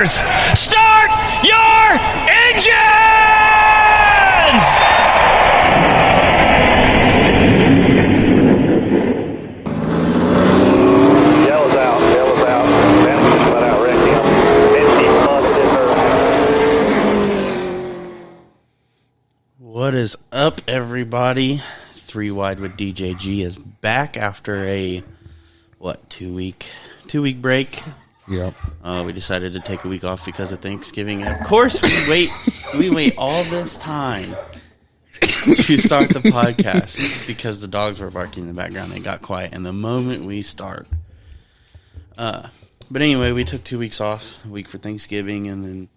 Drivers, start your engines! Yellow's out. Then we just let out wreck him. And he busted her. What is up, everybody? 3 Wide with DJG is back after a, 2-week break. Yep. We decided to take a week off because of Thanksgiving. And of course, we wait all this time to start the podcast because the dogs were barking in the background. They got quiet, and the moment we start. But anyway, we took 2 weeks off, a week for Thanksgiving, and then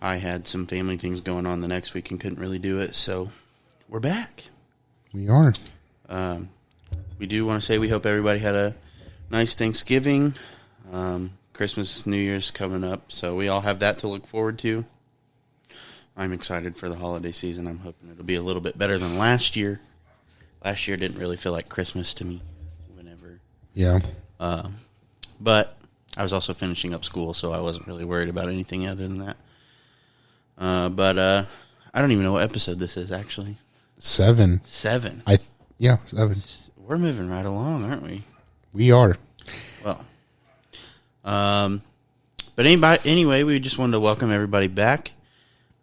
I had some family things going on the next week and couldn't really do it, so we're back. We are. We do want to say we hope everybody had a nice Thanksgiving. Christmas, New Year's coming up, so we all have that to look forward to. I'm excited for the holiday season. I'm hoping it'll be a little bit better than last year. Last year didn't really feel like Christmas to me. Yeah. But I was also finishing up school, so I wasn't really worried about anything other than that. But I don't even know what episode this is, actually. 7. 7. 7. We're moving right along, aren't we? We are. Well, but anyway, we just wanted to welcome everybody back.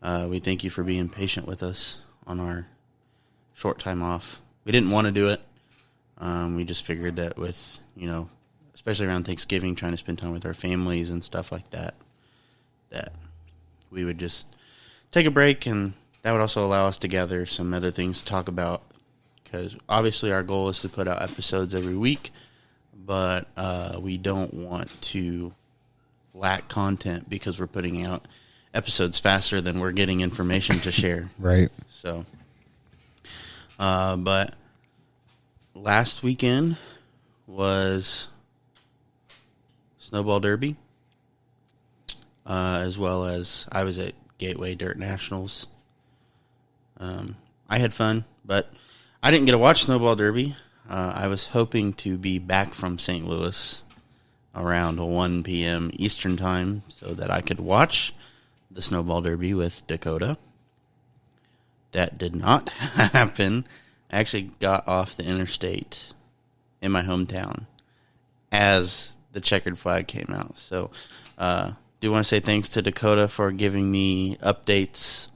We thank you for being patient with us on our short time off. We didn't want to do it. We just figured that with, especially around Thanksgiving, trying to spend time with our families and stuff like that, that we would just take a break, and that would also allow us to gather some other things to talk about, because obviously our goal is to put out episodes every week, but we don't want to lack content because we're putting out episodes faster than we're getting information to share. Right. So, but last weekend was Snowball Derby, as well as I was at Gateway Dirt Nationals. I had fun, but I didn't get to watch Snowball Derby. I was hoping to be back from St. Louis around 1 p.m. Eastern Time so that I could watch the Snowball Derby with Dakota. That did not happen. I actually got off the interstate in my hometown as the checkered flag came out. So, do want to say thanks to Dakota for giving me updates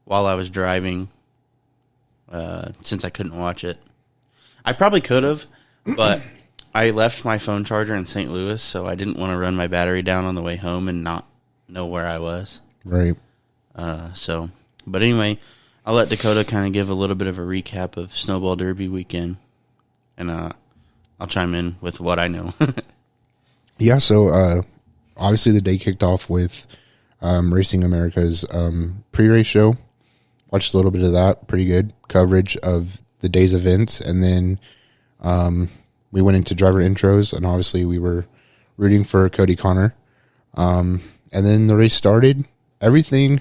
while I was driving, since I couldn't watch it. I probably could have, but I left my phone charger in St. Louis, so I didn't want to run my battery down on the way home and not know where I was. Right. But anyway, I'll let Dakota kind of give a little bit of a recap of Snowball Derby weekend, and I'll chime in with what I know. Yeah, so obviously the day kicked off with Racing America's pre-race show. Watched a little bit of that. Pretty good coverage of the day's events. And then we went into driver intros, and obviously we were rooting for Cody Connor. And then the race started. Everything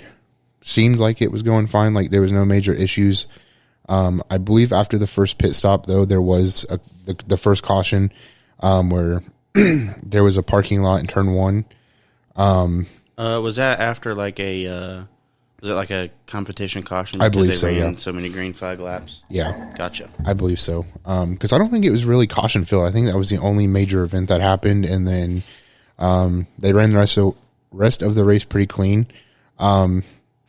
seemed like it was going fine, like there was no major issues. I believe after the first pit stop, though, there was the first caution where there was a parking lot in turn 1. Was that after like a was it like a competition caution? I believe they so, ran yeah. So many green flag laps. Yeah. Gotcha. I believe so. Because I don't think it was really caution filled. I think that was the only major event that happened, and then they ran the rest of the race pretty clean. I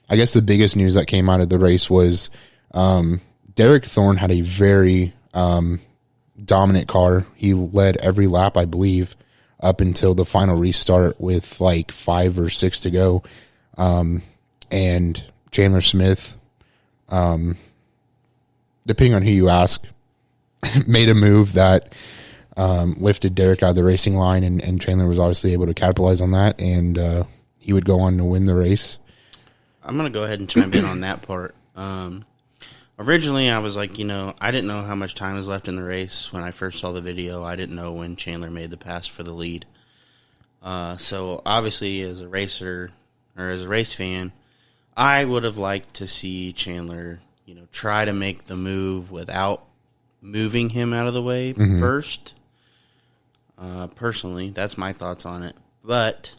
guess the biggest news that came out of the race was Derek Thorne had a very dominant car. He led every lap, I believe, up until the final restart with like 5 or 6 to go. And Chandler Smith, depending on who you ask, made a move that lifted Derek out of the racing line, and Chandler was obviously able to capitalize on that, and he would go on to win the race. I'm going to go ahead and chime in on that part. Originally, I was like, I didn't know how much time was left in the race when I first saw the video. I didn't know when Chandler made the pass for the lead. So obviously, as a racer or as a race fan, I would have liked to see Chandler, try to make the move without moving him out of the way first. Personally, that's my thoughts on it. But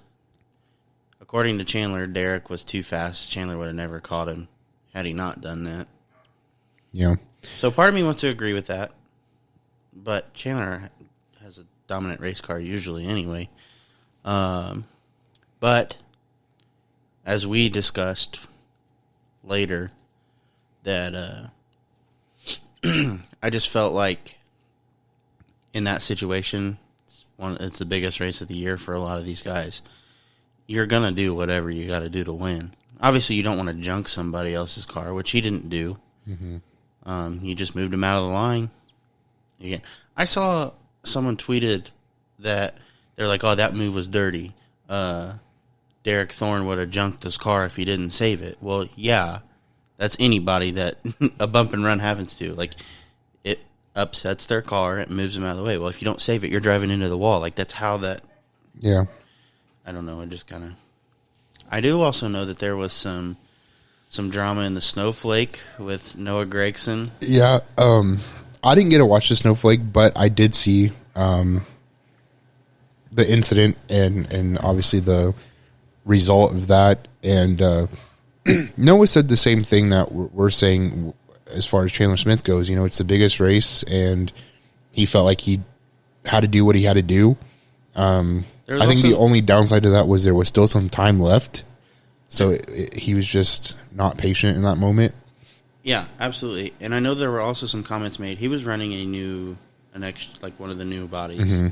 according to Chandler, Derek was too fast. Chandler would have never caught him had he not done that. Yeah. So part of me wants to agree with that, but Chandler has a dominant race car usually anyway. But as we discussed later, that I just felt like in that situation, it's the biggest race of the year for a lot of these guys. You're going to do whatever you got to do to win. Obviously, you don't want to junk somebody else's car, which he didn't do. Mm-hmm. He just moved him out of the line. Again, I saw someone tweeted that they're like, oh, that move was dirty. Derek Thorne would have junked his car if he didn't save it. Well, yeah, that's anybody that a bump and run happens to. Like, it upsets their car, it moves them out of the way. Well, if you don't save it, you're driving into the wall. Like, that's how that... Yeah. I don't know, it just kind of... I do also know that there was some drama in the Snowflake with Noah Gregson. Yeah, I didn't get to watch the Snowflake, but I did see the incident and obviously the result of that. And Noah said the same thing that we're saying as far as Chandler Smith goes. You know, it's the biggest race, and he felt like he had to do what he had to do. I think the only downside to that was there was still some time left. So he was just not patient in that moment. Yeah, absolutely. And I know there were also some comments made. He was running one of the new bodies. Mm-hmm.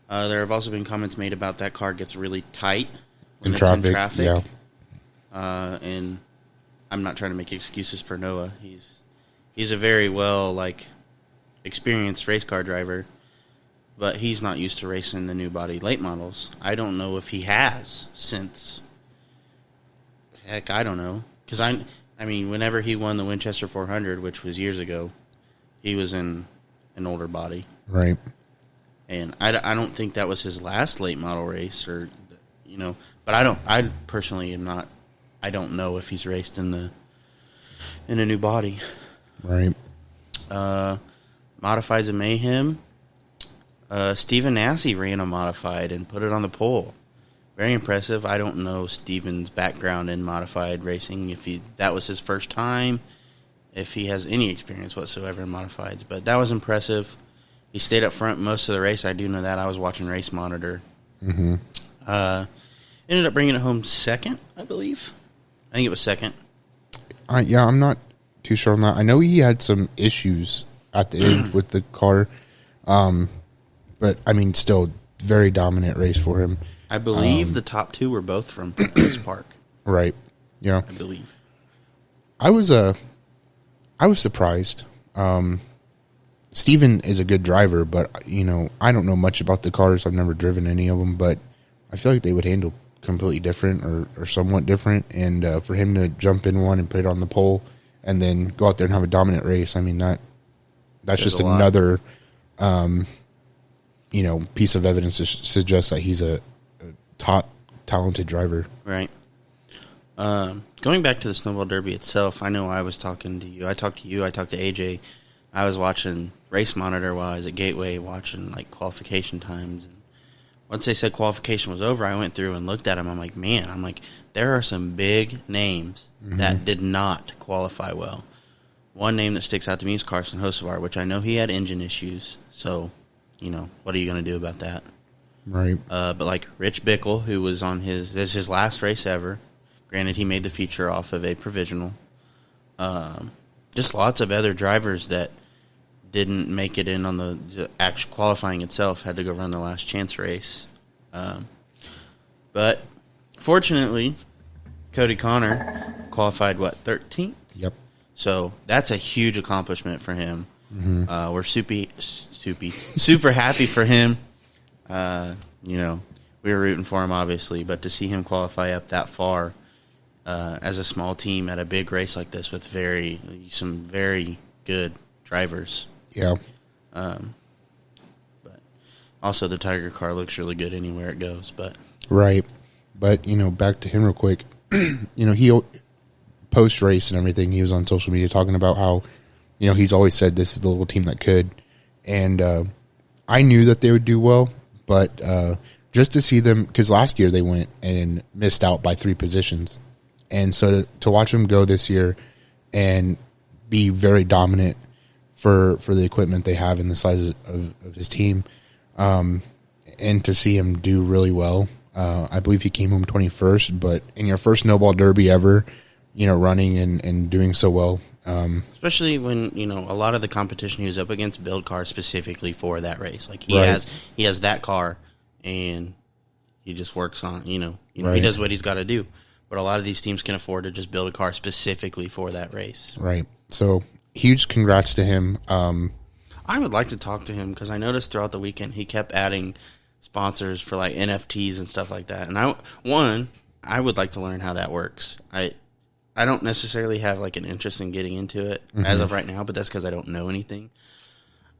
There have also been comments made about that car gets really tight when it's in traffic. Yeah. And I'm not trying to make excuses for Noah. He's a very experienced race car driver, but he's not used to racing the new body late models. I don't know if he has since. Heck, I don't know. Because I mean, whenever he won the Winchester 400, which was years ago, he was in an older body. Right. And I don't think that was his last late model race, but I personally am not, I don't know if he's raced in a new body. Right. Modifieds of Mayhem. Stephen Nassy ran a modified and put it on the pole. Very impressive. I don't know Steven's background in modified racing, if that was his first time, if he has any experience whatsoever in modifieds. But that was impressive. He stayed up front most of the race. I do know that. I was watching Race Monitor. Mm-hmm. Ended up bringing it home second, I believe. I think it was second. Yeah, I'm not too sure on that. I know he had some issues at the end with the car. But, I mean, still, very dominant race for him. I believe the top two were both from Ellis Park. Right. Yeah. I believe. I was surprised. Steven is a good driver, but, I don't know much about the cars. I've never driven any of them, but I feel like they would handle completely different or somewhat different. And for him to jump in one and put it on the pole and then go out there and have a dominant race, I mean, that's just another... piece of evidence to suggest that he's a top talented driver. Right. Going back to the Snowball Derby itself, I know I was talking to you. I talked to you. I talked to AJ. I was watching Race Monitor while I was at Gateway watching qualification times. And once they said qualification was over, I went through and looked at them. I'm like, there are some big names that did not qualify well. One name that sticks out to me is Carson Hocevar, which I know he had engine issues. So, what are you going to do about that? Right. But Rich Bickle, who was on this is his last race ever. Granted, he made the feature off of a provisional. Just lots of other drivers that didn't make it in on the actual qualifying itself, had to go run the last chance race. But fortunately, Cody Connor qualified 13th? Yep. So that's a huge accomplishment for him. Mm-hmm. We're super happy for him. We were rooting for him, obviously, but to see him qualify up that far as a small team at a big race like this with some very good drivers. Yeah. But also the Tiger car looks really good anywhere it goes. But right. But, back to him real quick. He post-race and everything, he was on social media talking about how, he's always said this is the little team that could. And I knew that they would do well, but just to see them, because last year they went and missed out by 3 positions. And so to watch them go this year and be very dominant for the equipment they have and the size of his team, and to see him do really well. I believe he came home 21st, but in your first Snowball Derby ever, running and doing so well. Especially when, a lot of the competition he was up against build cars specifically for that race. Like he has that car and he just works on, he does what he's got to do. But a lot of these teams can afford to just build a car specifically for that race. Right. So huge congrats to him. I would like to talk to him because I noticed throughout the weekend he kept adding sponsors for like NFTs and stuff like that. And I would like to learn how that works. I don't necessarily have like an interest in getting into it as of right now, but that's because I don't know anything.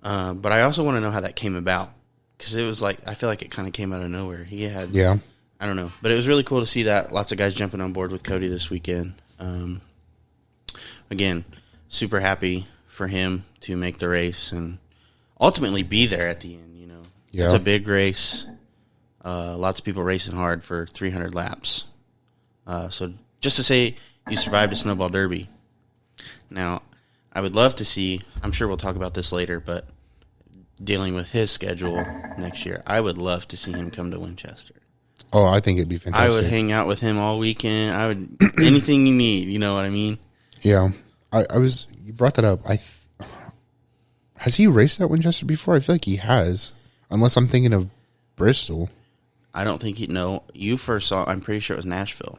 But I also want to know how that came about because it was like I feel like it kind of came out of nowhere. I don't know, but it was really cool to see that lots of guys jumping on board with Cody this weekend. Again, super happy for him to make the race and ultimately be there at the end. It's a big race. Lots of people racing hard for 300 laps. So just to say you survived a Snowball Derby. Now, I would love to see, I'm sure we'll talk about this later, but dealing with his schedule next year, I would love to see him come to Winchester. Oh, I think it'd be fantastic. I would hang out with him all weekend. I would, anything you need, you know what I mean? Yeah. You brought that up. Has he raced at Winchester before? I feel like he has. Unless I'm thinking of Bristol. I don't think you first saw, I'm pretty sure it was Nashville.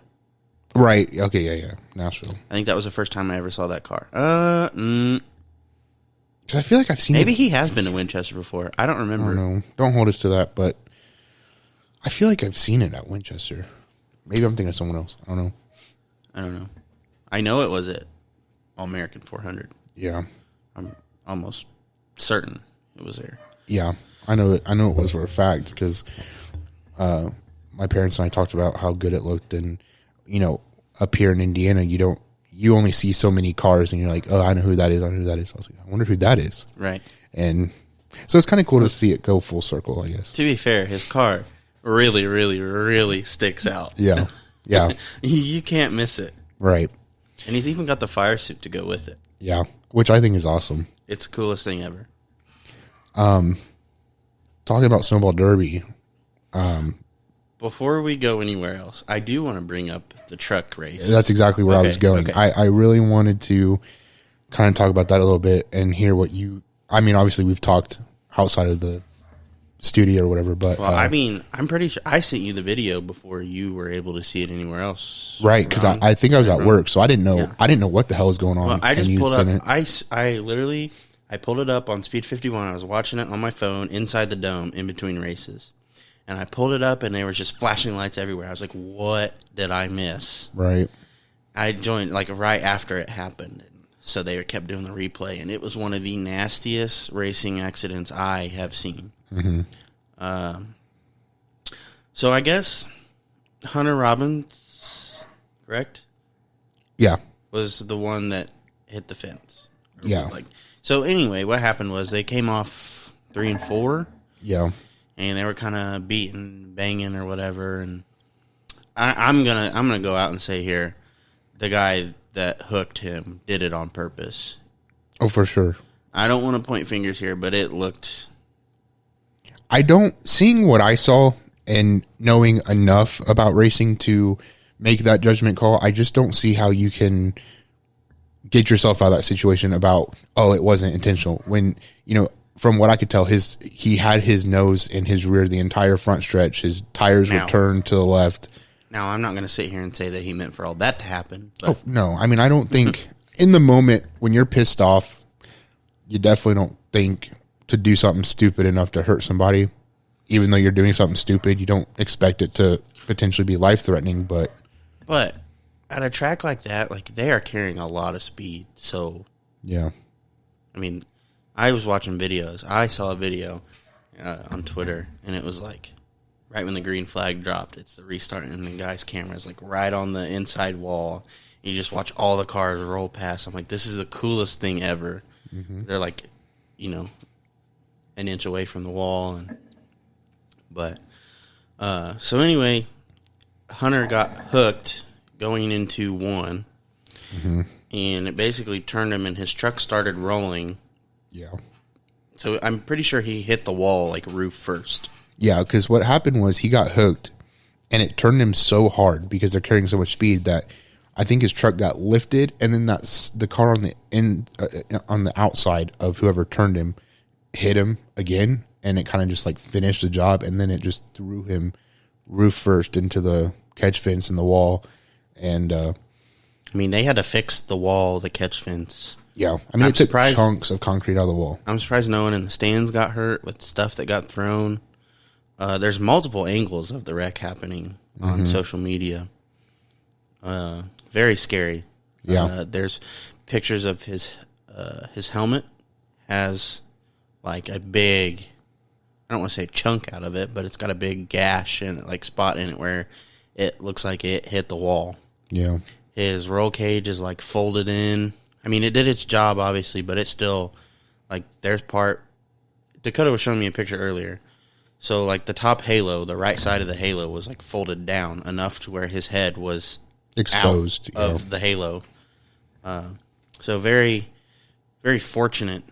Right. Okay, yeah. Nashville. I think that was the first time I ever saw that car. 'Cause I feel like I've seen Maybe he has been to Winchester before. I don't remember. I don't know. Don't hold us to that, but I feel like I've seen it at Winchester. Maybe I'm thinking of someone else. I don't know. I know it was at All-American 400. Yeah. I'm almost certain it was there. Yeah. I know it was for a fact because my parents and I talked about how good it looked, and up here in Indiana you only see so many cars and you're like, oh, I know who that is. I was like, I wonder who that is. Right. And so it's kind of cool to see it go full circle, I guess. To be fair, his car really, really, really sticks out. Yeah. Yeah. You can't miss it. Right. And he's even got the fire suit to go with it. Yeah. Which I think is awesome. It's the coolest thing ever. Talking about Snowball Derby. Before we go anywhere else, I do want to bring up the truck race. That's exactly where I was going. Okay. I really wanted to kind of talk about that a little bit and hear what obviously we've talked outside of the studio or whatever, but I'm pretty sure I sent you the video before you were able to see it anywhere else. Right, because I think I was at work, so I didn't know. Yeah. I didn't know what the hell was going on. Well, I just pulled up. I pulled it up on Speed 51. I was watching it on my phone inside the dome in between races. And I pulled it up, and there was just flashing lights everywhere. I was like, what did I miss? Right. I joined, right after it happened. So they kept doing the replay, and it was one of the nastiest racing accidents I have seen. Mm-hmm. So I guess Hunter Robbins, correct? Yeah. Was the one that hit the fence. Yeah. So anyway, what happened was they came off 3 and 4. Yeah. And they were kind of beating, banging, or whatever. And I'm gonna go out and say here, the guy that hooked him did it on purpose. Oh, for sure. I don't want to point fingers here, but it looked. Seeing what I saw and knowing enough about racing to make that judgment call, I just don't see how you can get yourself out of that situation about, oh, it wasn't intentional. When from what I could tell, he had his nose in his rear the entire front stretch. His tires were turned to the left. Now, I'm not going to sit here and say that he meant for all that to happen. But. Oh, no. I mean, I don't think in the moment when you're pissed off, you definitely don't think to do something stupid enough to hurt somebody. Even though you're doing something stupid, you don't expect it to potentially be life-threatening. But at a track like that, they are carrying a lot of speed. So, yeah. I mean, I was watching videos. I saw a video on Twitter, and it was right when the green flag dropped, it's the restart, and the guy's camera is right on the inside wall. You just watch all the cars roll past. I'm like, this is the coolest thing ever. Mm-hmm. They're an inch away from the wall, but So anyway, Hunter got hooked going into one, and it basically turned him, and his truck started rolling. Yeah. So I'm pretty sure he hit the wall, like roof first. Yeah, because what happened was he got hooked, and it turned him so hard because they're carrying so much speed that I think his truck got lifted, and then that's the car on the outside of whoever turned him hit him again, and it kind of just like finished the job, and then it just threw him roof first into the catch fence and the wall, and I mean, they had to fix the wall, the catch fence. Yeah, I mean, it took chunks of concrete out of the wall. I'm surprised no one in the stands got hurt with stuff that got thrown. There's multiple angles of the wreck happening on social media. Very scary. Yeah. There's pictures of his helmet has like a big, I don't want to say chunk out of it, but it's got a big gash and like spot in it where it looks like it hit the wall. Yeah. His roll cage is like folded in. I mean, it did its job, obviously, but it's still, like, there's part... Dakota was showing me a picture earlier. So, like, the top halo, the right side of the halo was, like, folded down enough to where his head was exposed out of the halo. So, very, very fortunate.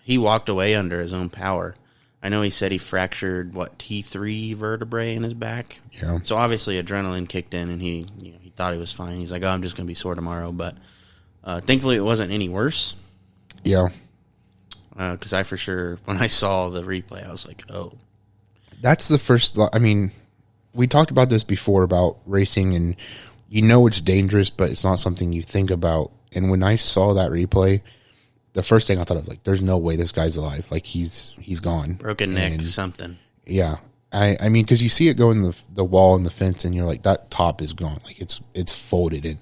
He walked away under his own power. I know he said he fractured, T3 vertebrae in his back? Yeah. So, obviously, adrenaline kicked in, and he thought he was fine. He's like, I'm just going to be sore tomorrow, but... thankfully, it wasn't any worse. Yeah. Because I for sure, when I saw the replay, I was like, oh. That's the first thought. I mean, we talked about this before about racing, and you know it's dangerous, but it's not something you think about. And when I saw that replay, the first thing I thought of, like, there's no way this guy's alive. Like, he's gone. Broken neck, something. Yeah. I mean, because you see it go in the wall and the fence, and you're like, that top is gone. Like, it's folded in.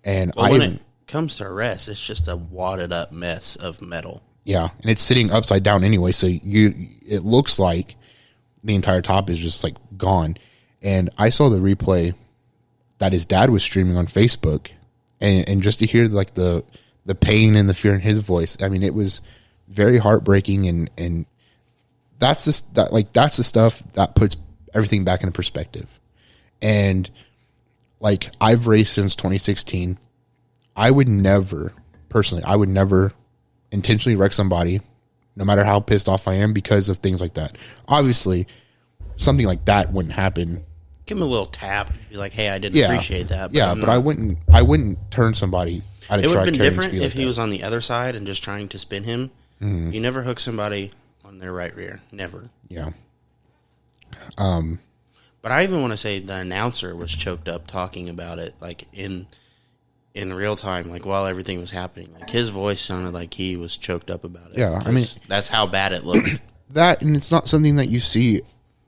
And well, when it comes to rest, it's just a wadded up mess of metal. Yeah, and it's sitting upside down anyway, so it looks like the entire top is just like gone. And I saw the replay that his dad was streaming on Facebook, and just to hear like the pain and the fear in his voice, I mean, it was very heartbreaking, and that's the stuff that puts everything back into perspective. And like, I've raced since 2016. I would never intentionally wreck somebody, no matter how pissed off I am, because of things like that. Obviously, something like that wouldn't happen. Give him a little tap. Be like, hey, I didn't appreciate that. But but I wouldn't turn somebody out of It would track. have been different if he was on the other side and just trying to spin him. You never hook somebody on their right rear. Never. Yeah. But I even want to say the announcer was choked up talking about it, like in real time, like while everything was happening. Like his voice sounded like he was choked up about it. Yeah, I mean, that's how bad it looked. That, and it's not something that you see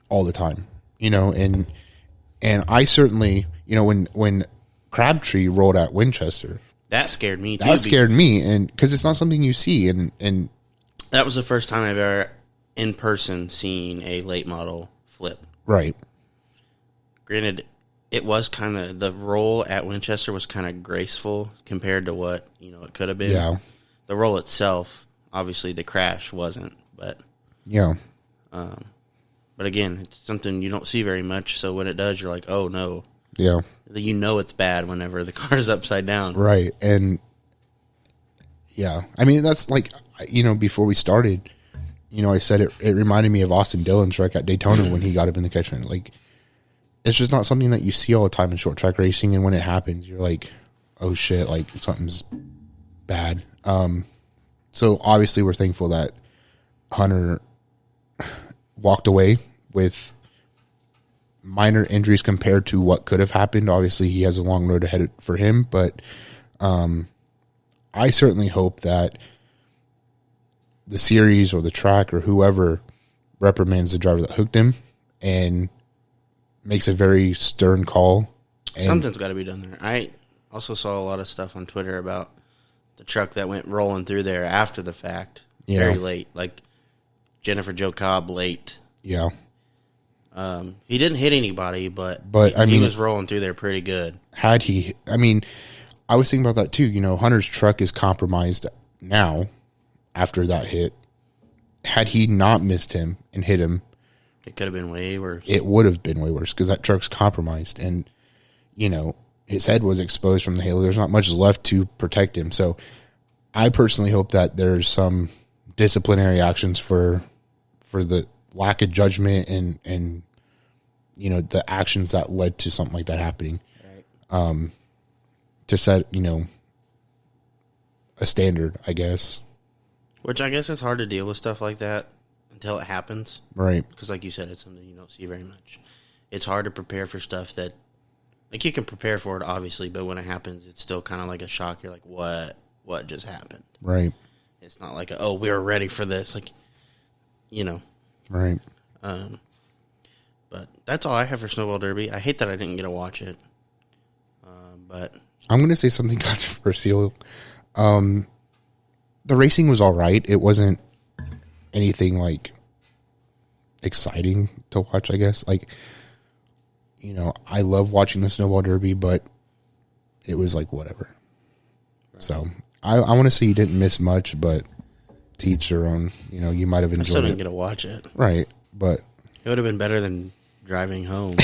all the time, and I certainly, when Crabtree rolled at Winchester, that scared me too. That scared me, and because it's not something you see, and that was the first time I've ever in person seen a late model flip. Right. Granted, it was kind of, the roll at Winchester was kind of graceful compared to what, it could have been. Yeah. The roll itself, obviously the crash wasn't, but. Yeah. But again, it's something you don't see very much, so when it does, you're like, oh no. Yeah. It's bad whenever the car's upside down. Right. And, yeah. I mean, that's like, before we started, I said it reminded me of Austin Dillon's wreck at Daytona when he got up in the catch fence. Like, it's just not something that you see all the time in short track racing, and when it happens, you're like, oh shit, like something's bad. So obviously we're thankful that Hunter walked away with minor injuries compared to what could have happened. Obviously he has a long road ahead for him, but I certainly hope that the series or the track or whoever reprimands the driver that hooked him and makes a very stern call. Something's got to be done there. I also saw a lot of stuff on Twitter about the truck that went rolling through there after the fact, very late, like Jennifer Jo Cobb late. Yeah. He didn't hit anybody, but he was rolling through there pretty good. I was thinking about that too. Hunter's truck is compromised now after that hit. Had he not missed him and hit him It could have been way worse. It would have been way worse because that truck's compromised, and his head was exposed from the halo. There's not much left to protect him. So I personally hope that there's some disciplinary actions for the lack of judgment and the actions that led to something like that happening. Right. To set, a standard, I guess. Which I guess it's hard to deal with stuff like that until it happens. Right. Because like you said, it's something you don't see very much. It's hard to prepare for stuff that, like, you can prepare for it, obviously, but when it happens, it's still kind of like a shock. You're like, what just happened? Right. It's not like, oh, we were ready for this. Like, Right. But that's all I have for Snowball Derby. I hate that I didn't get to watch it. But I'm going to say something controversial. The racing was all right. It wasn't anything like exciting to watch, I guess. Like, I love watching the Snowball Derby, but it was like whatever. Right. So I want to say you didn't miss much, but to each their own. You might have enjoyed it. I still didn't get to watch it. Right, but it would have been better than driving home.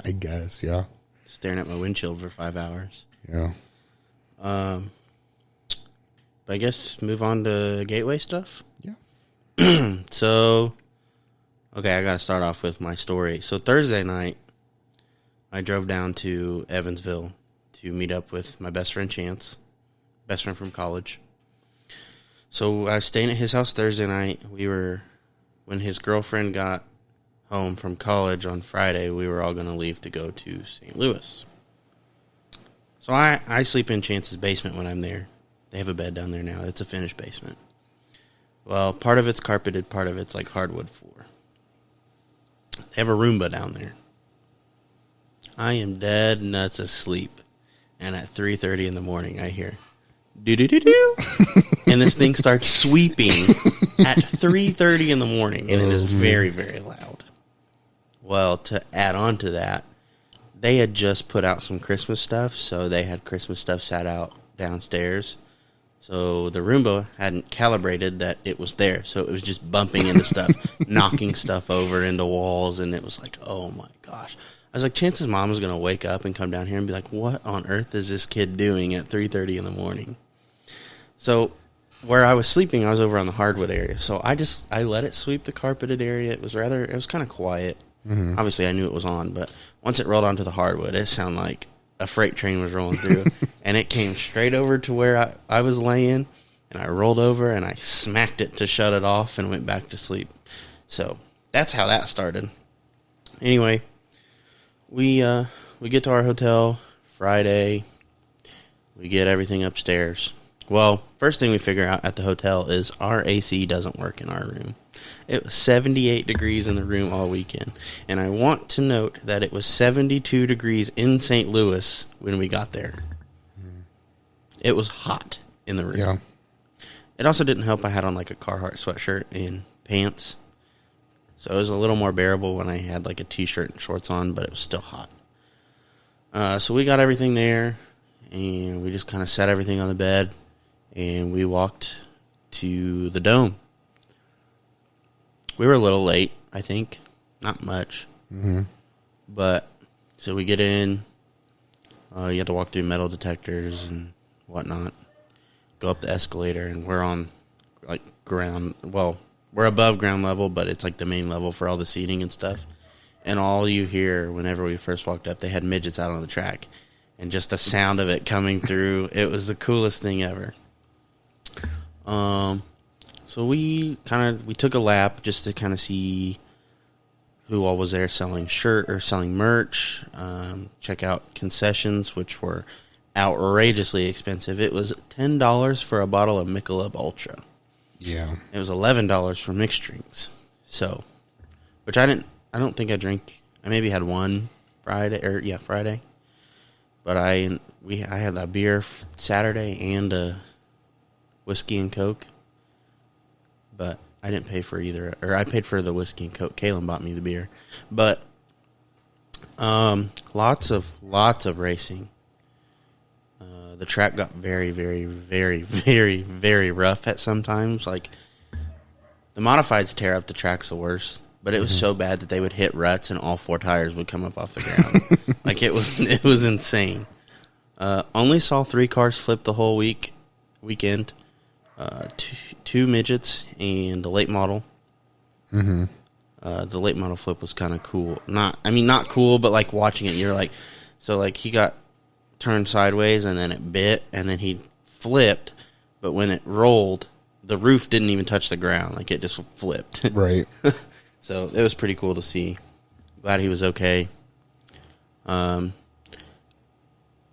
I guess, yeah. Staring at my windshield for 5 hours. Yeah. But I guess move on to Gateway stuff. Yeah. So, okay, I got to start off with my story. So Thursday night, I drove down to Evansville to meet up with my best friend Chance, best friend from college. So I was staying at his house Thursday night. When his girlfriend got home from college on Friday, we were all going to leave to go to St. Louis. So I sleep in Chance's basement when I'm there. They have a bed down there now. It's a finished basement. Well, part of it's carpeted, part of it's like hardwood floor. They have a Roomba down there. I am dead nuts asleep. And at 3:30 in the morning, I hear, do-do-do-do. And this thing starts sweeping at 3:30 in the morning. And it is very, very loud. Well, to add on to that, they had just put out some Christmas stuff. So they had Christmas stuff sat out downstairs. So the Roomba hadn't calibrated that it was there. So it was just bumping into stuff, knocking stuff over into walls. And it was like, oh my gosh. I was like, Chance's mom was going to wake up and come down here and be like, what on earth is this kid doing at 3:30 in the morning? So where I was sleeping, I was over on the hardwood area. So I let it sweep the carpeted area. It was kind of quiet. Mm-hmm. Obviously, I knew it was on. But once it rolled onto the hardwood, it sounded like a freight train was rolling through. And it came straight over to where I was laying. And I rolled over and I smacked it to shut it off and went back to sleep. So that's how that started. Anyway, we get to our hotel Friday. We get everything upstairs. Well, first thing we figure out at the hotel is our AC doesn't work in our room. It was 78 degrees in the room all weekend. And I want to note that it was 72 degrees in St. Louis when we got there. It was hot in the room. Yeah. It also didn't help I had on like a Carhartt sweatshirt and pants. So it was a little more bearable when I had like a t-shirt and shorts on, but it was still hot. So we got everything there, and we just kind of set everything on the bed, and we walked to the Dome. We were a little late, I think. Not much. Mm-hmm. But, so we get in. You have to walk through metal detectors and whatnot. Go up the escalator, and we're on, like, ground. Well, we're above ground level, but it's, like, the main level for all the seating and stuff. And all you hear whenever we first walked up, they had midgets out on the track. And just the sound of it coming through, it was the coolest thing ever. So we took a lap just to kind of see who all was there selling selling merch. Check out concessions, which were outrageously expensive. It was $10 for a bottle of Michelob Ultra. Yeah. It was $11 for mixed drinks. So, which I don't think I drank. I maybe had one Friday. But I had a beer Saturday and a whiskey and Coke. But I didn't pay for either, or I paid for the whiskey and Coke. Kaylin bought me the beer. But lots of racing. The track got very, very, very, very, very rough at sometimes. Like, the modifieds tear up the tracks the worst. but it was so bad that they would hit ruts and all 4 tires would come up off the ground. Like it was insane. Only saw 3 cars flip the whole weekend. 2 midgets and a late model. Mm-hmm. The late model flip was kind of cool. Not cool, but like watching it, you're like, so like he got turned sideways and then it bit and then he flipped, but when it rolled, the roof didn't even touch the ground. Like it just flipped. Right. So it was pretty cool to see. Glad he was okay. I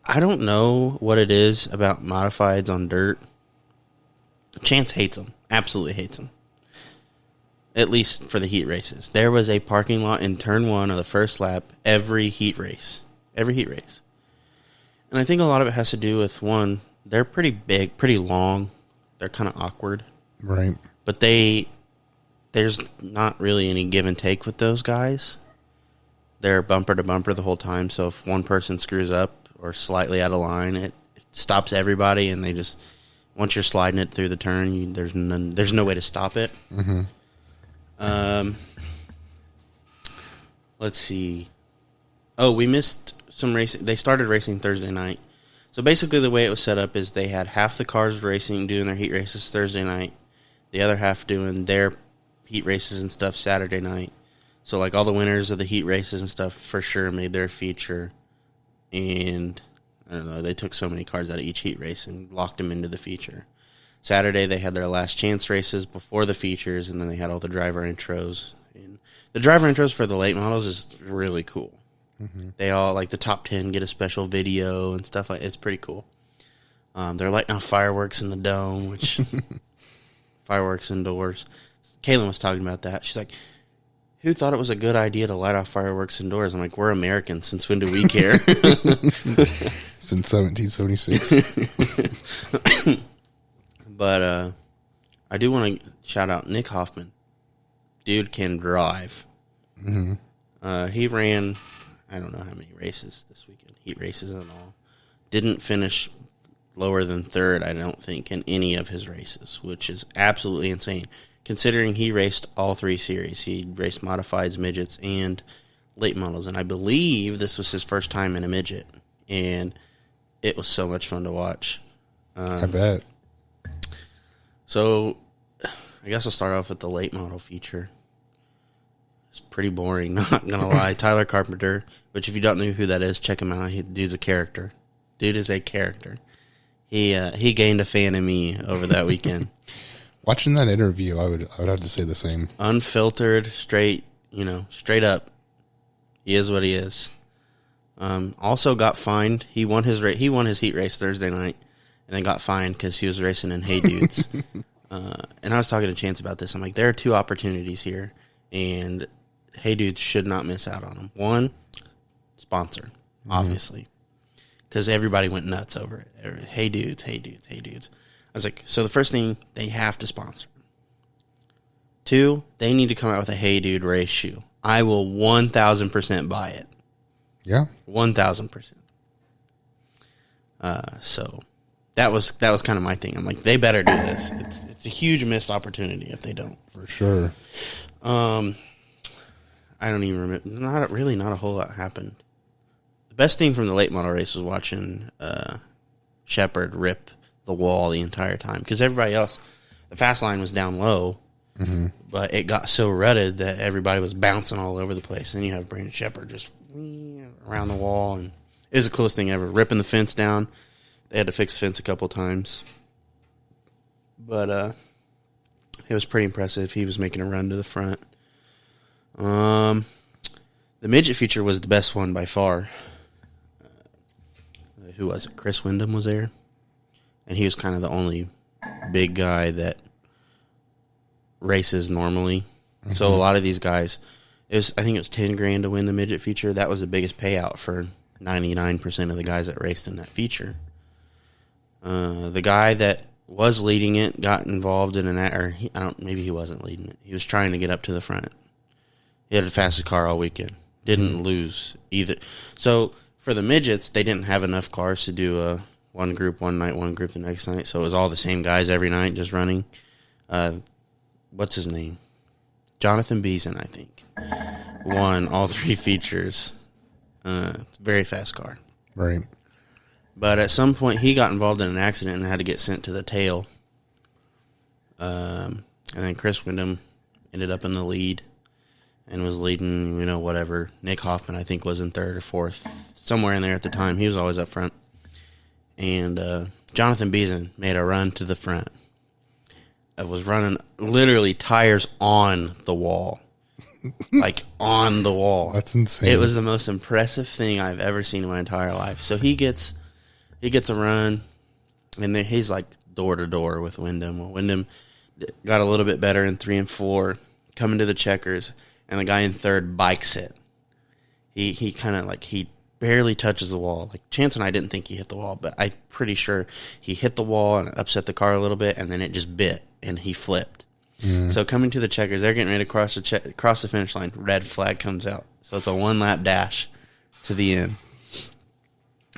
don't know what it is about modifieds on dirt. Chance hates them. Absolutely hates them. At least for the heat races. There was a parking lot in turn 1 of the first lap every heat race. Every heat race. And I think a lot of it has to do with, one, they're pretty big, pretty long. They're kind of awkward. Right. But there's not really any give and take with those guys. They're bumper to bumper the whole time. So if one person screws up or slightly out of line, it stops everybody, and they just, once you're sliding it through the turn, there's no way to stop it. Mm-hmm. Let's see. Oh, we missed some racing. They started racing Thursday night. So basically the way it was set up is they had half the cars racing, doing their heat races Thursday night. The other half doing their heat races and stuff Saturday night. So like all the winners of the heat races and stuff for sure made their feature. And I don't know, they took so many cars out of each heat race and locked them into the feature. Saturday they had their last chance races before the features, and then they had all the driver intros. And the driver intros for the late models is really cool. Mm-hmm. They all, like the top 10, get a special video and stuff like. It's pretty cool. They're lighting off fireworks in the dome, which fireworks indoors. Kaylin was talking about that. She's like, "Who thought it was a good idea to light off fireworks indoors?" I'm like, "We're Americans. Since when do we care?" Since 1776. But I do want to shout out Nick Hoffman. Dude can drive. Mm-hmm. He ran, I don't know how many races this weekend, heat races and all. Didn't finish lower than third, I don't think, in any of his races, which is absolutely insane, considering he raced all 3 series. He raced modifieds, midgets, and late models, and I believe this was his first time in a midget, and it was so much fun to watch. I bet. So, I guess I'll start off with the late model feature. It's pretty boring, not gonna lie. Tyler Carpenter, which if you don't know who that is, check him out. Dude's a character. Dude is a character. He gained a fan in me over that weekend. Watching that interview, I would have to say the same. Unfiltered, straight up. He is what he is. Also got fined. He won his heat race Thursday night, and then got fined because he was racing in Hey Dudes. And I was talking to Chance about this. I'm like, there are 2 opportunities here, and Hey Dudes should not miss out on them. One, sponsor, obviously, because everybody went nuts over it. Hey Dudes, Hey Dudes, Hey Dudes. I was like, so the first thing, they have to sponsor. 2, they need to come out with a Hey Dude race shoe. I will 1,000% buy it. Yeah. 1,000%. So that was kind of my thing. I'm like, they better do this. It's a huge missed opportunity if they don't. For sure. I don't even remember. Not a whole lot happened. The best thing from the late model race was watching Shepard rip the wall the entire time, because everybody else, the fast line was down low, but it got so rutted that everybody was bouncing all over the place. And you have Brandon Shepard just around the wall, and it was the coolest thing ever, ripping the fence down. They had to fix the fence a couple times, but it was pretty impressive. He was making a run to the front. The midget feature was the best one by far. Who was it? Chris Wyndham was there, and he was kind of the only big guy that races normally. Mm-hmm. So a lot of these guys, I think it was $10,000 to win the midget feature. That was the biggest payout for 99% of the guys that raced in that feature. The guy that was leading it got involved in maybe he wasn't leading it. He was trying to get up to the front. He had the fastest car all weekend. Didn't lose either. So for the midgets, they didn't have enough cars to do one group one night, one group the next night. So it was all the same guys every night just running. What's his name? Jonathan Beeson, I think, won all 3 features. Very fast car. Right. But at some point, he got involved in an accident and had to get sent to the tail. And then Chris Windom ended up in the lead and was leading, whatever. Nick Hoffman, I think, was in 3rd or 4th, somewhere in there at the time. He was always up front. And Jonathan Beeson made a run to the front. It was running literally tires on the wall. Like, on the wall. That's insane. It was the most impressive thing I've ever seen in my entire life. So he gets a run, and then he's like door to door with Windom. Well, Windom got a little bit better in 3 and 4, coming to the checkers, and the guy in 3rd bikes it. He kind of like, he barely touches the wall. Like, Chance and I didn't think he hit the wall, but I'm pretty sure he hit the wall and upset the car a little bit, and then it just bit, and he flipped. So coming to the checkers, they're getting ready to cross the finish line. Red flag comes out. So it's a 1-lap dash to the end.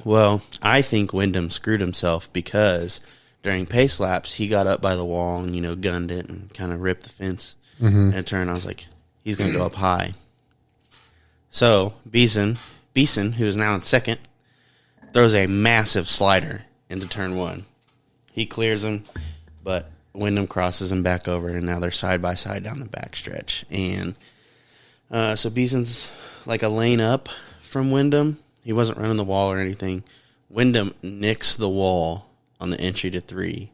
Well, I think Windom screwed himself because during pace laps, he got up by the wall and, gunned it and kind of ripped the fence. And a turn, I was like, he's going to go up high. So Beeson, who is now in 2nd, throws a massive slider into turn 1. He clears him, but Windom crosses him back over, and now they're side by side down the backstretch. And so Beeson's like a lane up from Windom. He wasn't running the wall or anything. Windom nicks the wall on the entry to 3,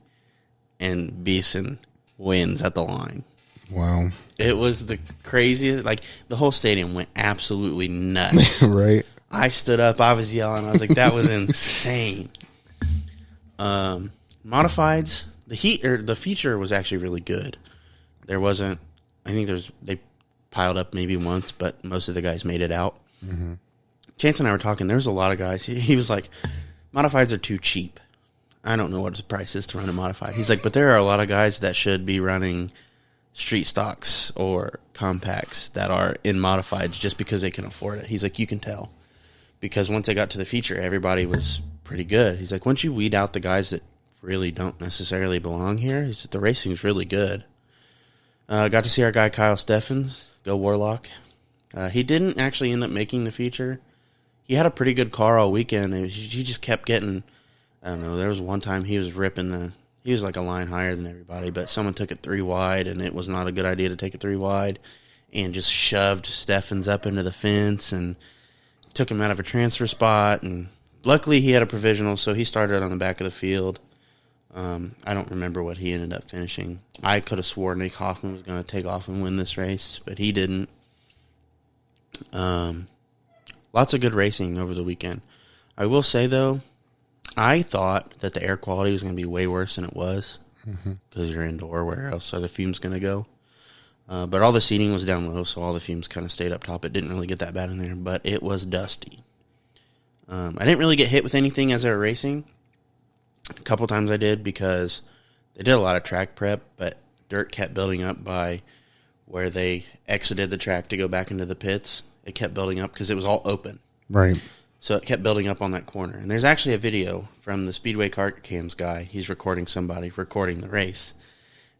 and Beeson wins at the line. Wow. It was the craziest. Like, the whole stadium went absolutely nuts. Right. I stood up. I was yelling. I was like, that was insane. Modifieds. The feature was actually really good. There wasn't, I think they piled up maybe once, but most of the guys made it out. Mm-hmm. Chance and I were talking. There was a lot of guys. He was like, modifieds are too cheap. I don't know what the price is to run a modified. He's like, but there are a lot of guys that should be running street stocks or compacts that are in modifieds just because they can afford it. He's like, you can tell. Because once they got to the feature, everybody was pretty good. He's like, once you weed out the guys that really don't necessarily belong here, the racing's really good. Got to see our guy Kyle Steffens, go Warlock. He didn't actually end up making the feature. He had a pretty good car all weekend. He just kept getting, I don't know, there was one time he was he was like a line higher than everybody, but someone took it 3 wide, and it was not a good idea to take it 3 wide, and just shoved Steffens up into the fence and took him out of a transfer spot. And luckily he had a provisional, so he started on the back of the field. I don't remember what he ended up finishing. I could have swore Nick Hoffman was going to take off and win this race, but he didn't. Lots of good racing over the weekend. I will say, though, I thought that the air quality was going to be way worse than it was because you're indoor. Where else are the fumes going to go? But all the seating was down low, so all the fumes kind of stayed up top. It didn't really get that bad in there, but it was dusty. I didn't really get hit with anything as I was racing. A couple times I did because they did a lot of track prep, but dirt kept building up by where they exited the track to go back into the pits. It kept building up because it was all open. Right. So it kept building up on that corner. And there's actually a video from the Speedway Car Cams guy. He's recording somebody recording the race.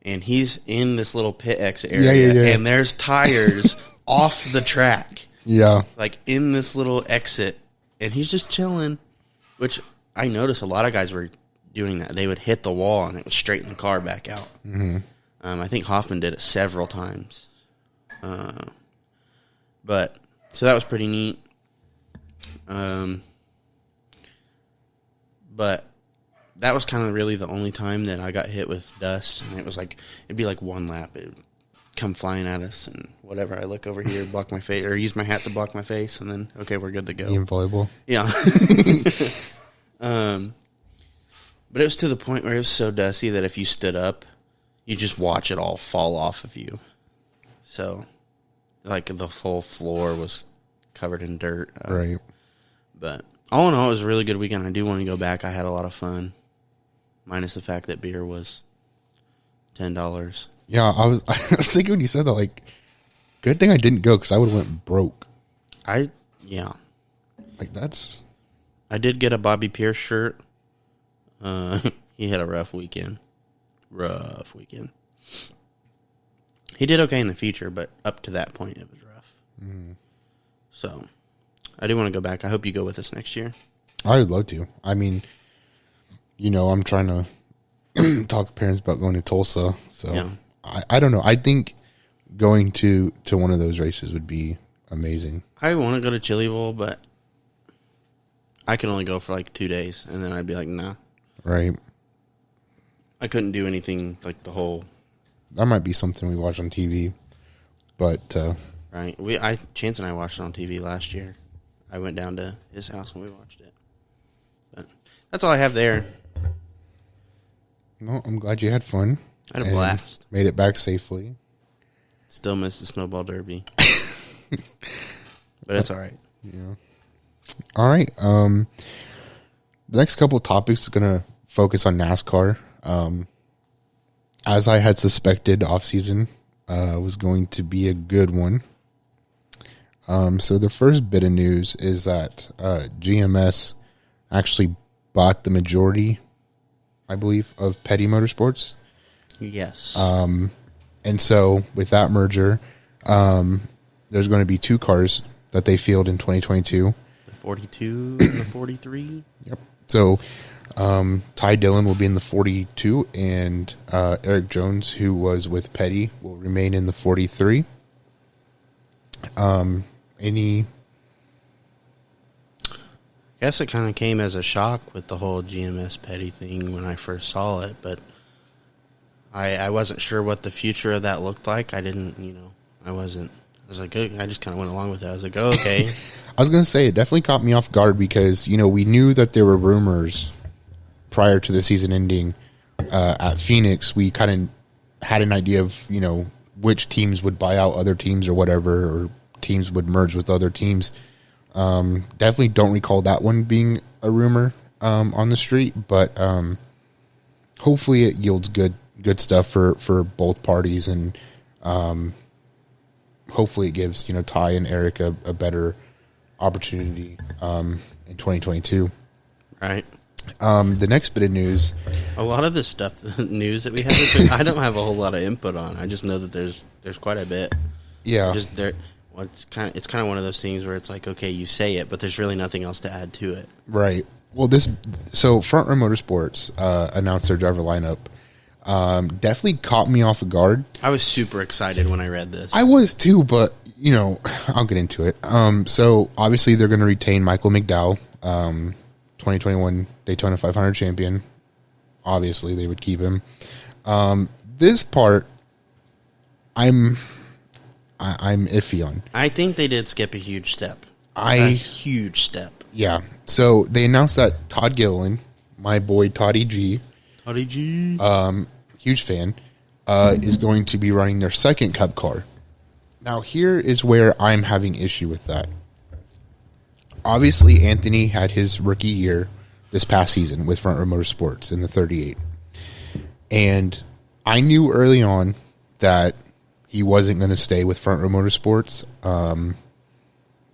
And he's in this little pit exit area. Yeah. And there's tires off the track. Yeah. Like in this little exit. And he's just chilling. Which I noticed a lot of guys were doing that. They would hit the wall and it would straighten the car back out. Mm-hmm. I think Hoffman did it several times. But so that was pretty neat. But that was kind of really the only time that I got hit with dust. And it was like, it'd be like 1 lap. It would come flying at us and whatever. I look over here, block my face, or use my hat to block my face, and then, okay, we're good to go. Being volleyball. Yeah. But it was to the point where it was so dusty that if you stood up, you just watch it all fall off of you. So, like, the whole floor was covered in dirt. Right. But all in all, it was a really good weekend. I do want to go back. I had a lot of fun, minus the fact that beer was $10. Yeah, I was thinking when you said that, like, good thing I didn't go because I would have went broke. Yeah. Like, that's... I did get a Bobby Pierce shirt. He had a rough weekend. He did okay in the feature, but up to that point, it was rough. So, I do want to go back. I hope you go with us next year. I would love to. I mean, I'm trying to talk to parents about going to Tulsa. So, Yeah. I don't know. I think going to one of those races would be amazing. I want to go to Chili Bowl, but I can only go for like 2 days, and then I'd be like, nah. Right. I couldn't do anything like the whole... That might be something we watch on TV. But, Right. Chance and I watched it on TV last year. I went down to his house and we watched it. But that's all I have there. no, I'm glad you had fun. I had a and blast. Made it back safely. Still miss the Snowball Derby. But it's all right. Yeah. All right. The next couple of topics is going to focus on NASCAR. As I had suspected, off-season was going to be a good one. So the first bit of news is that GMS actually bought the majority, I believe, of Petty Motorsports. Yes. And so with that merger, there's going to be 2 cars that they field in 2022. The 42 and the 43. Yep. So Ty Dillon will be in the 42, and Eric Jones, who was with Petty, will remain in the 43. I guess it kind of came as a shock with the whole GMS Petty thing when I first saw it, but I wasn't sure what the future of that looked like. I didn't, I was like, I just kind of went along with it. I was like, oh, okay. I was going to say, it definitely caught me off guard because, we knew that there were rumors prior to the season ending at Phoenix. We kind of had an idea of, which teams would buy out other teams or whatever, or teams would merge with other teams. Definitely don't recall that one being a rumor on the street, but hopefully it yields good stuff for both parties, and hopefully it gives Ty and Eric a better opportunity in 2022. Right. The next bit of news, A lot of the stuff, the news that we have this week, I don't have a whole lot of input on. I just know that there's quite a bit. yeah, Just there. Well, it's kind of one of those things where it's like, okay, you say it, but there's really nothing else to add to it. right. Well, so Front Row Motorsports announced their driver lineup. Definitely caught me off guard. I was super excited when I read this. I was too, but I'll get into it. So obviously they're going to retain Michael McDowell, 2021 Daytona 500 champion. Obviously they would keep him. This part, I'm iffy on. I think they did skip a huge step. A huge step. Yeah. So they announced that Todd Gilliland, my boy Toddy G, huge fan, is going to be running their second Cup car. Now, here is where I'm having issue with that. Obviously, Anthony had his rookie year this past season with Front Row Motorsports in the 38. And I knew early on that he wasn't going to stay with Front Row Motorsports,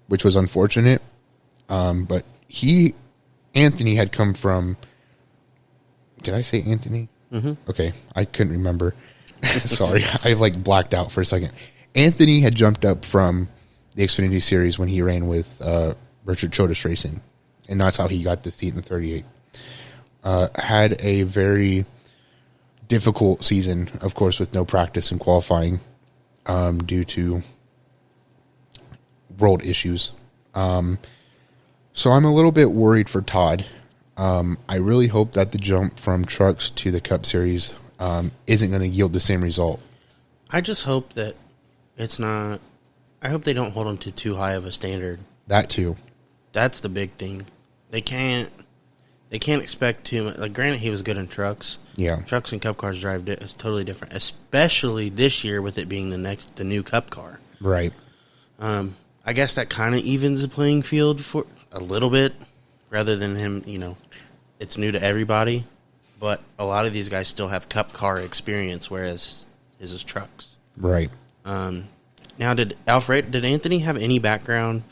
which was unfortunate. But Anthony had come from... Did I say Anthony? Mm-hmm. Okay, I couldn't remember. Sorry, I blacked out for a second. Anthony had jumped up from the Xfinity Series when he ran with Richard Chotis Racing, and that's how he got the seat in the 38. Had a very difficult season, of course, with no practice and qualifying due to world issues. So I'm a little bit worried for Todd. I really hope that the jump from trucks to the Cup Series isn't going to yield the same result. I just hope that it's not... I hope they don't hold him to too high of a standard. That too. That's the big thing. They can't expect too much. Granted, he was good in trucks. Yeah. Trucks and Cup cars drive is totally different, especially this year with it being the new Cup car. Right. I guess that kind of evens the playing field for a little bit, rather than him, it's new to everybody. But a lot of these guys still have Cup car experience, whereas his is trucks. Right. Now, did Anthony have any background?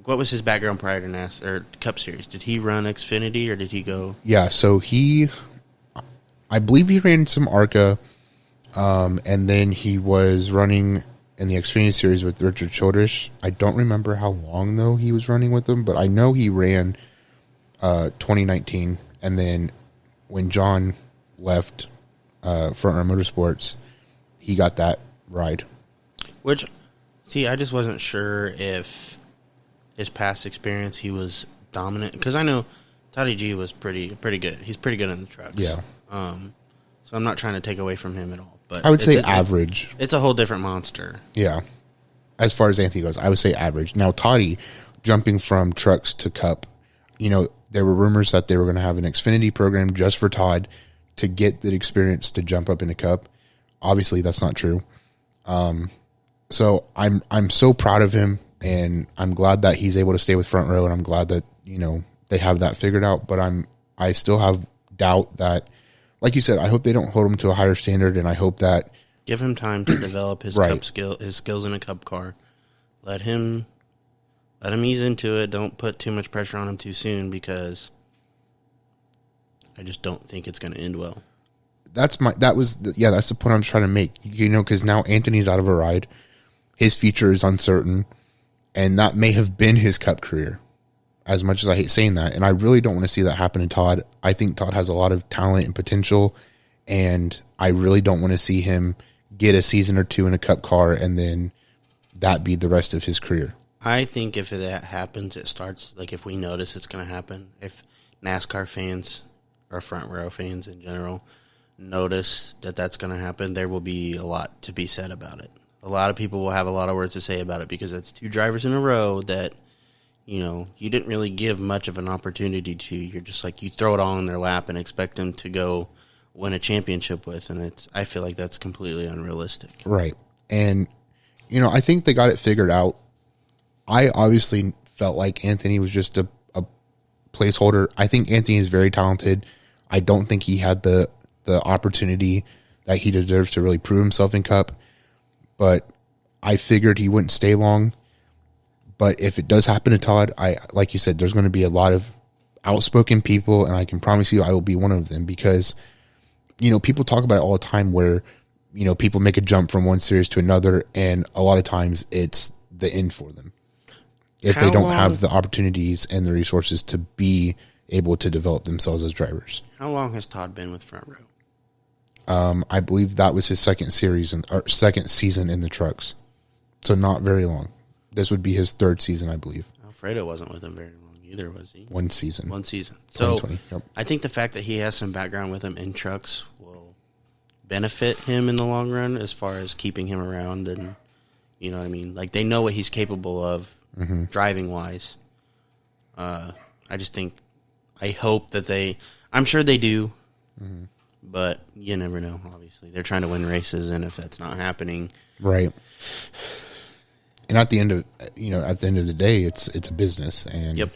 What was his background prior to NASCAR or Cup Series? Did he run Xfinity or did he go? Yeah, so I believe he ran some ARCA, And then he was running in the Xfinity Series with Richard Childress. I don't remember how long, though, he was running with them, but I know he ran 2019. And then when John left Front Row Motorsports, he got that ride. Which, see, I just wasn't sure if his past experience he was dominant. Because I know Toddy G was pretty good. He's pretty good in the trucks. Yeah. So I'm not trying to take away from him at all. But I would say average. It's a whole different monster. Yeah. As far as Anthony goes, I would say average. Now, Toddy, jumping from trucks to Cup, there were rumors that they were going to have an Xfinity program just for Todd to get the experience to jump up in a Cup. Obviously, that's not true. So I'm so proud of him, and I'm glad that he's able to stay with Front Row, and I'm glad that they have that figured out. But I still have doubt that, like you said, I hope they don't hold him to a higher standard, and I hope that give him time to develop his right. his skills in a Cup car. Let him ease into it. Don't put too much pressure on him too soon, because I just don't think it's going to end well. That's the point I'm trying to make. Because now Anthony's out of a ride, his future is uncertain, and that may have been his Cup career. As much as I hate saying that, and I really don't want to see that happen to Todd. I think Todd has a lot of talent and potential, and I really don't want to see him get a season or two in a Cup car and then that be the rest of his career. I think if that happens, it starts, like, if we notice it's going to happen, if NASCAR fans or Front Row fans in general notice that that's going to happen, there will be a lot to be said about it. A lot of people will have a lot of words to say about it, because it's two drivers in a row that you didn't really give much of an opportunity to. You're just like, you throw it all in their lap and expect them to go win a championship with, and I feel like that's completely unrealistic. Right. And, I think they got it figured out. I obviously felt like Anthony was just a placeholder. I think Anthony is very talented. I don't think he had the opportunity that he deserves to really prove himself in Cup, but I figured he wouldn't stay long. But if it does happen to Todd, like you said, there's going to be a lot of outspoken people, and I can promise you I will be one of them, because, people talk about it all the time where, people make a jump from one series to another, and a lot of times it's the end for them if they don't have the opportunities and the resources to be able to develop themselves as drivers. How long has Todd been with Front Row? I believe that was his second season in the trucks, so not very long. This would be his third season, I believe. Alfredo wasn't with him very long either, was he? One season. So yep. I think the fact that he has some background with him in trucks will benefit him in the long run, as far as keeping him around, and you know what I mean? Like, they know what he's capable of driving wise. I hope that I'm sure they do, but you never know, obviously. They're trying to win races, and if that's not happening. Right. And at the end of the day, it's a business, and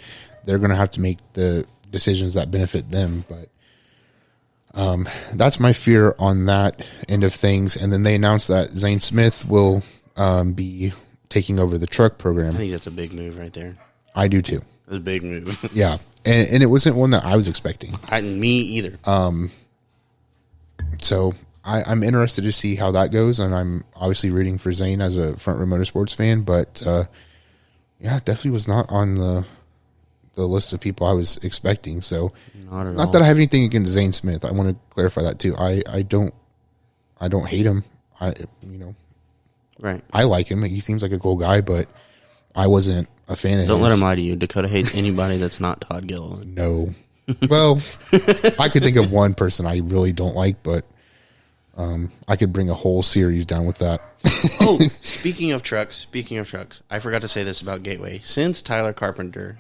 they're going to have to make the decisions that benefit them. But that's my fear on that end of things. And then they announced that Zane Smith will be taking over the truck program. I think that's a big move right there. I do too. It's a big move. Yeah, and it wasn't one that I was expecting. Me either. So I'm interested to see how that goes, and I'm obviously rooting for Zane as a Front Row Motorsports fan, but it definitely was not on the list of people I was expecting. So not that I have anything against Zane Smith. I want to clarify that too. I don't hate him. Right. I like him. He seems like a cool guy, but I wasn't a fan of his. Don't let him lie to you. Dakota hates anybody that's not Todd Gilliland. No. Well, I could think of one person I really don't like, but I could bring a whole series down with that. Oh, speaking of trucks, I forgot to say this about Gateway. Since Tyler Carpenter,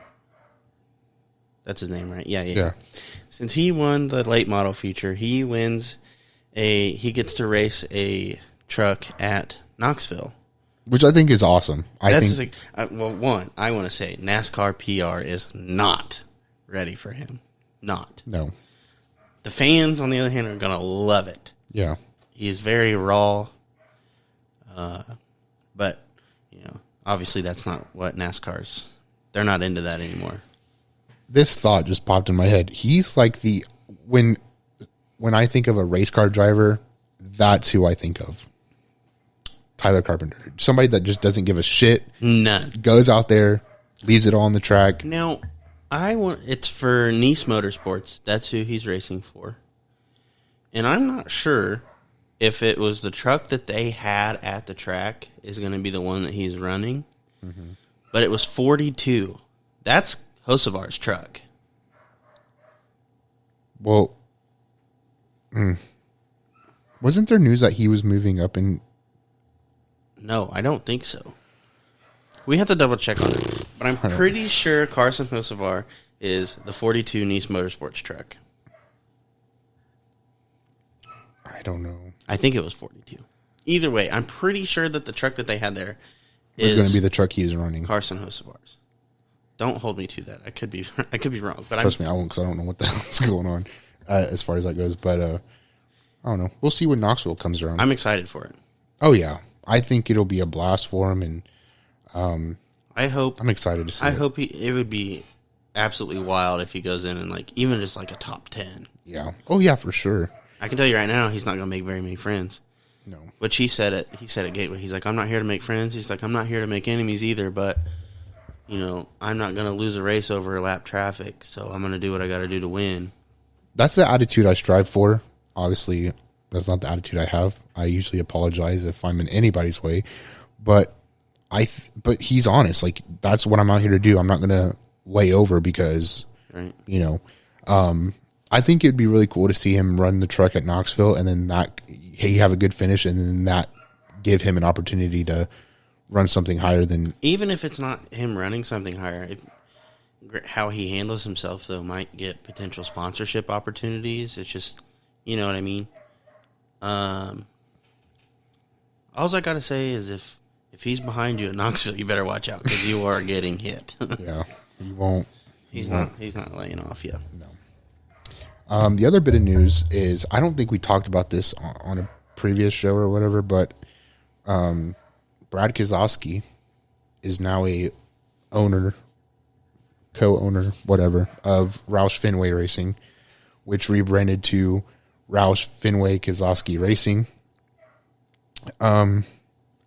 that's his name, right? Yeah. Since he won the late model feature, he gets to race a truck at Knoxville, which I think is awesome. I want to say NASCAR PR is not ready for him. Not. No. The fans, on the other hand, are going to love it. Yeah. He's very raw. But, obviously that's not what NASCAR's. They're not into that anymore. This thought just popped in my head. He's like when I think of a race car driver, that's who I think of. Tyler Carpenter. Somebody that just doesn't give a shit. None. Goes out there, leaves it all on the track. Now, it's for Nice Motorsports. That's who he's racing for. And I'm not sure if it was the truck that they had at the track is going to be the one that he's running. Mm-hmm. But it was 42. That's Hocevar's truck. Well, wasn't there news that he was moving up in... No, I don't think so. We have to double check on it. But I'm pretty sure Carson Hocevar is the 42 Nice Motorsports truck. I don't know. I think it was 42. Either way, I'm pretty sure that the truck that they had there is going to be the truck he is running. Carson Hocevar's. Don't hold me to that. I could be wrong. But Trust me, I won't, because I don't know what the hell is going on as far as that goes. But I don't know. We'll see when Knoxville comes around. I'm excited for it. Oh yeah, I think it'll be a blast for him, and I'm excited to see. I hope it would be absolutely wild if he goes in and even just a top 10. Yeah. Oh yeah, for sure. I can tell you right now, he's not going to make very many friends. No. Which he said at Gateway. He's like, I'm not here to make friends. He's like, I'm not here to make enemies either, but, I'm not going to lose a race over lap traffic, so I'm going to do what I got to do to win. That's the attitude I strive for. Obviously, that's not the attitude I have. I usually apologize if I'm in anybody's way, but but he's honest. That's what I'm out here to do. I'm not going to lay over because, right. I think it'd be really cool to see him run the truck at Knoxville, and then he have a good finish, and then that give him an opportunity to run something higher than... Even if it's not him running something higher, how he handles himself, though, might get potential sponsorship opportunities. It's just, you know what I mean? All I got to say is if he's behind you at Knoxville, you better watch out, because you are getting hit. Yeah, he won't. He's not laying off yet. No. The other bit of news is, I don't think we talked about this on a previous show or whatever, but Brad Keselowski is now a co-owner, whatever, of Roush Fenway Racing, which rebranded to Roush Fenway Keselowski Racing. And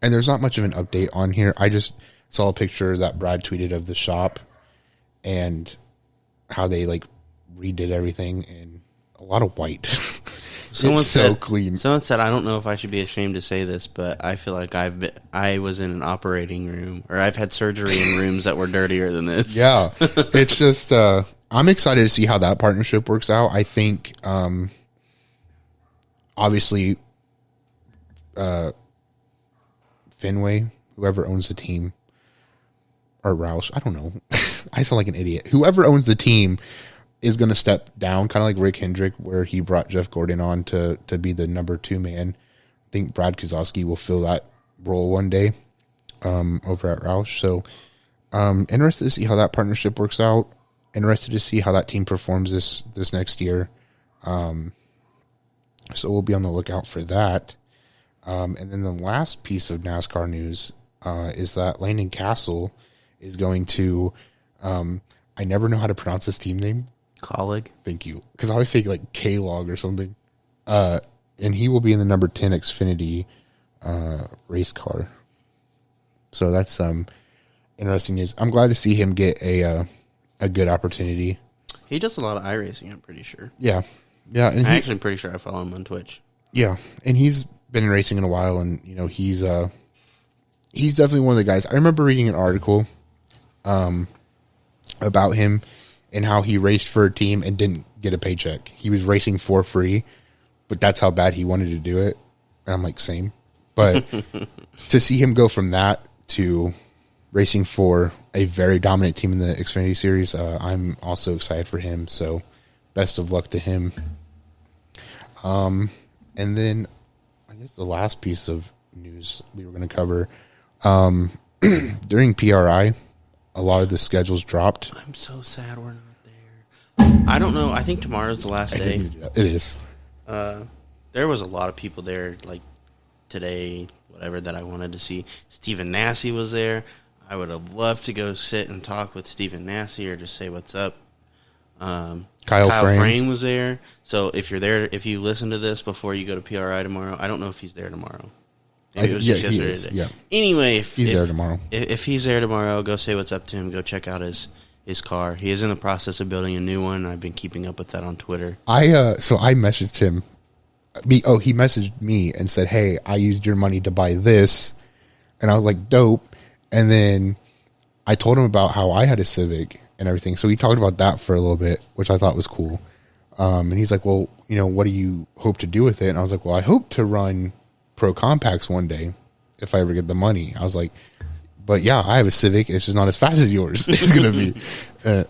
there's not much of an update on here. I just saw a picture that Brad tweeted of the shop and how they redid everything, and a lot of white. It's so clean. Someone said, I don't know if I should be ashamed to say this, but I feel like I was in an operating room, or I've had surgery in rooms that were dirtier than this. Yeah. It's just, I'm excited to see how that partnership works out. I think, obviously, Fenway, whoever owns the team, or Roush, I don't know. I sound like an idiot. Whoever owns the team is going to step down, kind of like Rick Hendrick, where he brought Jeff Gordon on to be the number 2 man. I think Brad Keselowski will fill that role one day over at Roush. So interested to see how that partnership works out. Interested to see how that team performs this next year. So we'll be on the lookout for that. And then the last piece of NASCAR news is that Landon Castle is going to... I never know how to pronounce his team name. Colleague. Thank you. Because I always say K-Log or something. And he will be in the number 10 Xfinity race car. So that's interesting news. I'm glad to see him get a good opportunity. He does a lot of iRacing, I'm pretty sure. Yeah. Yeah. And I'm actually pretty sure I follow him on Twitch. Yeah. And he's been racing in a while, and he's definitely one of the guys. I remember reading an article about him and how he raced for a team and didn't get a paycheck. He was racing for free, but that's how bad he wanted to do it. And I'm like, same. But to see him go from that to racing for a very dominant team in the Xfinity Series, I'm also excited for him. So best of luck to him. And then I guess the last piece of news we were going to cover, during PRI, a lot of the schedules dropped. I'm so sad we're not there. I don't know. I think tomorrow's the last day. It is. There was a lot of people there, today, whatever, that I wanted to see. Stephen Nasse was there. I would have loved to go sit and talk with Stephen Nasse or just say what's up. Kyle Frame. Frame was there. So if you're there, if you listen to this before you go to PRI tomorrow, I don't know if he's there tomorrow. Maybe it was just he yesterday. is, yeah. Anyway, He's there tomorrow. If he's there tomorrow, go say what's up to him. Go check out his car. He is in the process of building a new one. I've been keeping up with that on Twitter. I messaged him. He messaged me and said, "Hey, I used your money to buy this," and I was like, "Dope." And then I told him about how I had a Civic and everything. So we talked about that for a little bit, which I thought was cool. And he's like, "Well, what do you hope to do with it?" And I was like, "Well, I hope to run Pro Compacts one day if I ever get the money." I was like, "But yeah, I have a Civic. It's just not as fast as yours." It's gonna be.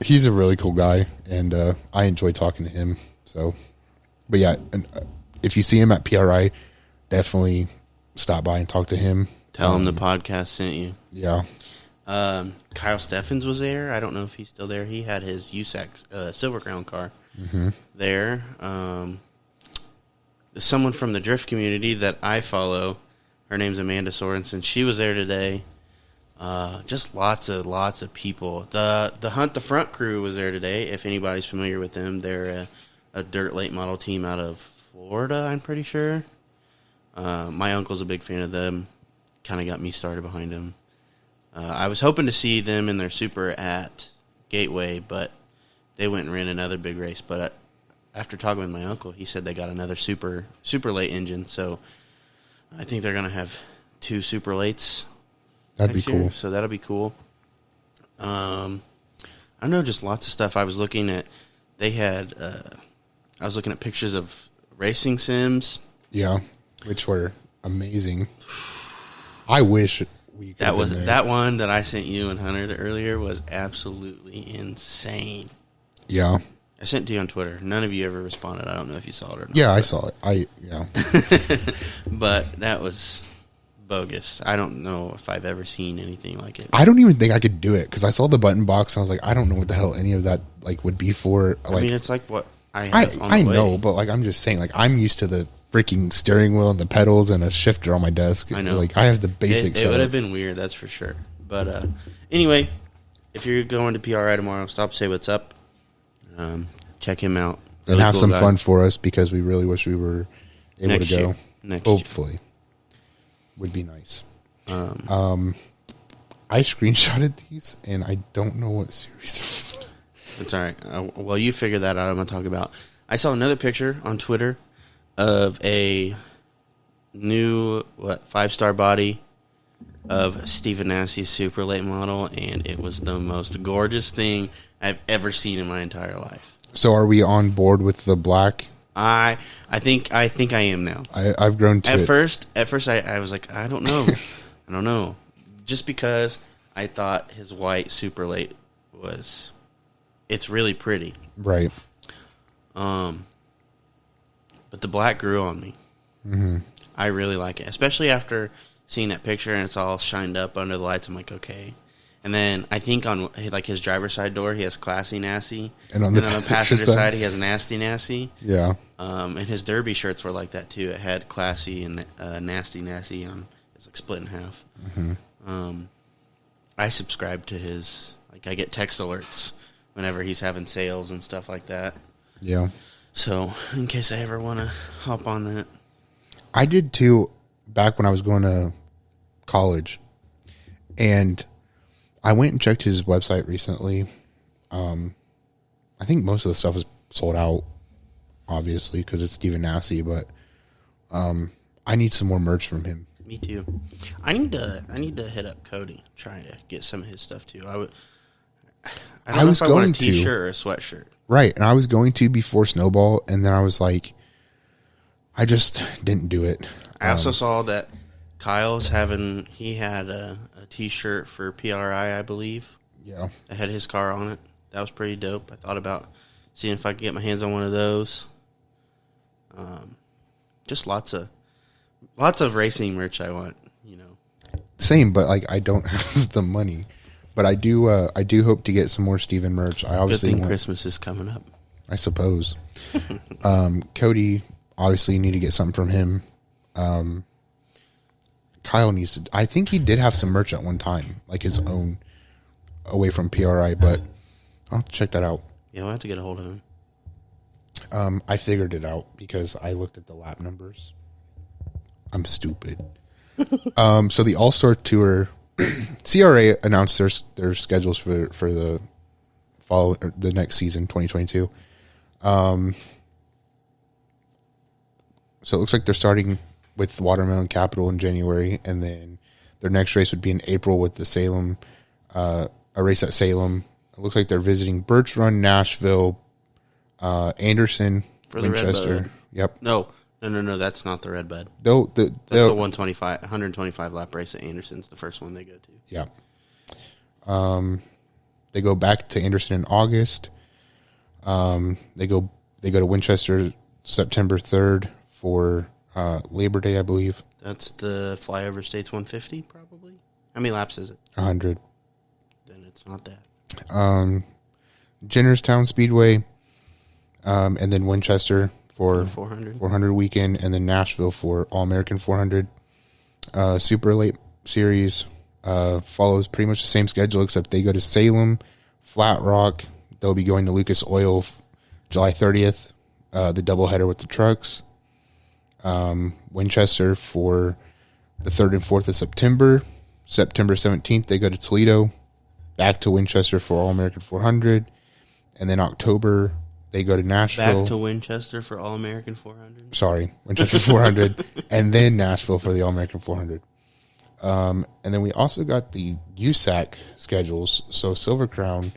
He's a really cool guy, and I enjoy talking to him. So, but yeah, if you see him at PRI, definitely stop by and talk to him. Tell him the podcast sent you. Yeah. Kyle Steffens was there. I don't know if he's still there. He had his Usac Silver Crown car there. Someone from the drift community that I follow, her name's Amanda Sorensen. She was there today. Just lots of people. The Hunt the Front crew was there today. If anybody's familiar with them, they're a dirt late model team out of Florida, I'm pretty sure. My uncle's a big fan of them. Kind of got me started behind them. I was hoping to see them in their Super at Gateway, but they went and ran another big race. But after talking with my uncle, he said they got another super late engine. So I think they're going to have 2 super lates. That'd be cool. So that'll be cool. I know, just lots of stuff. I was looking at, I was looking at pictures of racing sims. Yeah, which were amazing. I wish we could. That one that I sent you and Hunter earlier was absolutely insane. Yeah. I sent it to you on Twitter. None of you ever responded. I don't know if you saw it or not. Yeah, I saw it. But that was bogus. I don't know if I've ever seen anything like it. I don't even think I could do it because I saw the button box and I was like, I don't know what the hell any of that would be for. Like, I mean, it's like what I have on the way. know, but I'm just saying, I'm used to the freaking steering wheel and the pedals and a shifter on my desk. I know. I have the basics. It would have been weird, that's for sure. But anyway, if you're going to PRI tomorrow, stop, say what's up. Check him out. Really and have cool some guy. Fun for us because we really wish we were able to go. Hopefully. Would be nice. I screenshotted these and I don't know what series they're from. It's all right. Well, you figure that out. I'm going to talk about. I saw another picture on Twitter of a new 5-star body of Stephen Nassie's super late model, and it was the most gorgeous thing I've ever seen in my entire life. So, are we on board with the black? I think I am now. I've grown to at it. First, I was like, I don't know, just because I thought his white super late it's really pretty, right? But the black grew on me. Mm-hmm. I really like it, especially after seeing that picture and it's all shined up under the lights. I'm like, okay. And then I think on his driver's side door, he has Classy Nasty, and on the passenger side, he has Nasty Nasty. Yeah. And his derby shirts were like that too. It had Classy and Nasty Nasty on. It's split in half. Mm-hmm. I subscribe to his. I get text alerts whenever he's having sales and stuff like that. Yeah. So, in case I ever want to hop on that. I did too, back when I was going to college. And I went and checked his website recently. I think most of the stuff is sold out, obviously, because it's Stephen Nassie, but I need some more merch from him. Me too. I need to hit up Cody, trying to get some of his stuff too. I don't know if I want a t-shirt or a sweatshirt. Right, and I was going to before Snowball, and then I was like, I just didn't do it. I also saw that Kyle's he had a t-shirt for PRI, I believe. Yeah. That had his car on it. That was pretty dope. I thought about seeing if I could get my hands on one of those. Just lots of racing merch I want, Same, but I don't have the money. But I do hope to get some more Steven merch. I obviously Good thing Christmas is coming up. I suppose. Cody, obviously need to get something from him. Kyle needs to. I think he did have some merch at one time, like his own, away from PRI. But I'll have to check that out. Yeah, we'll have to get a hold of him. I figured it out because I looked at the lap numbers. I'm stupid. So the All-Star Tour, CRA announced their schedules for the the next season, 2022. So it looks like they're starting with Watermelon Capital in January, and then their next race would be in April with the Salem, a race at Salem. It looks like they're visiting Birch Run, Nashville, Anderson, For the Winchester. Redbud. Yep. No, that's not the Redbud. That's That's the 125 lap race at Anderson's, the first one they go to. Yeah. They go back to Anderson in August. They go to Winchester September 3rd for Labor Day, I believe. That's the Flyover States 150, probably. How many laps is it? 100. Then it's not that. Jennerstown Speedway, and then Winchester for 400 weekend, and then Nashville for All-American 400. Super Late Series follows pretty much the same schedule, except they go to Salem, Flat Rock. They'll be going to Lucas Oil July 30th, the doubleheader with the trucks. Winchester for the 3rd and 4th of September. September 17th, they go to Toledo, back to Winchester for All-American 400. And then October, they go to Nashville. Back to Winchester for All-American 400. Sorry, Winchester 400. And then Nashville for the All-American 400. And then we also got the USAC schedules. So Silver Crown.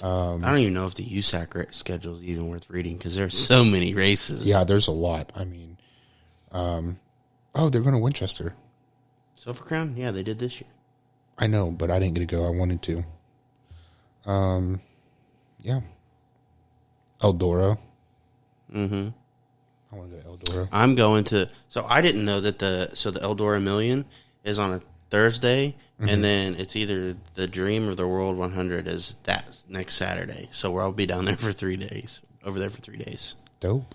I don't even know if the USAC schedule is even worth reading because there's so many races. Yeah, there's a lot. I mean, they're going to Winchester. Silver Crown? Yeah, they did this year. I know, but I didn't get to go. I wanted to. Yeah. Eldora. Mm-hmm. I want to go to Eldora. I'm going to... So I didn't know that the Eldora Million is on a Thursday, and then it's either the Dream or the World 100 is that next Saturday. So I'll be down there for 3 days. Over there for 3 days. Dope.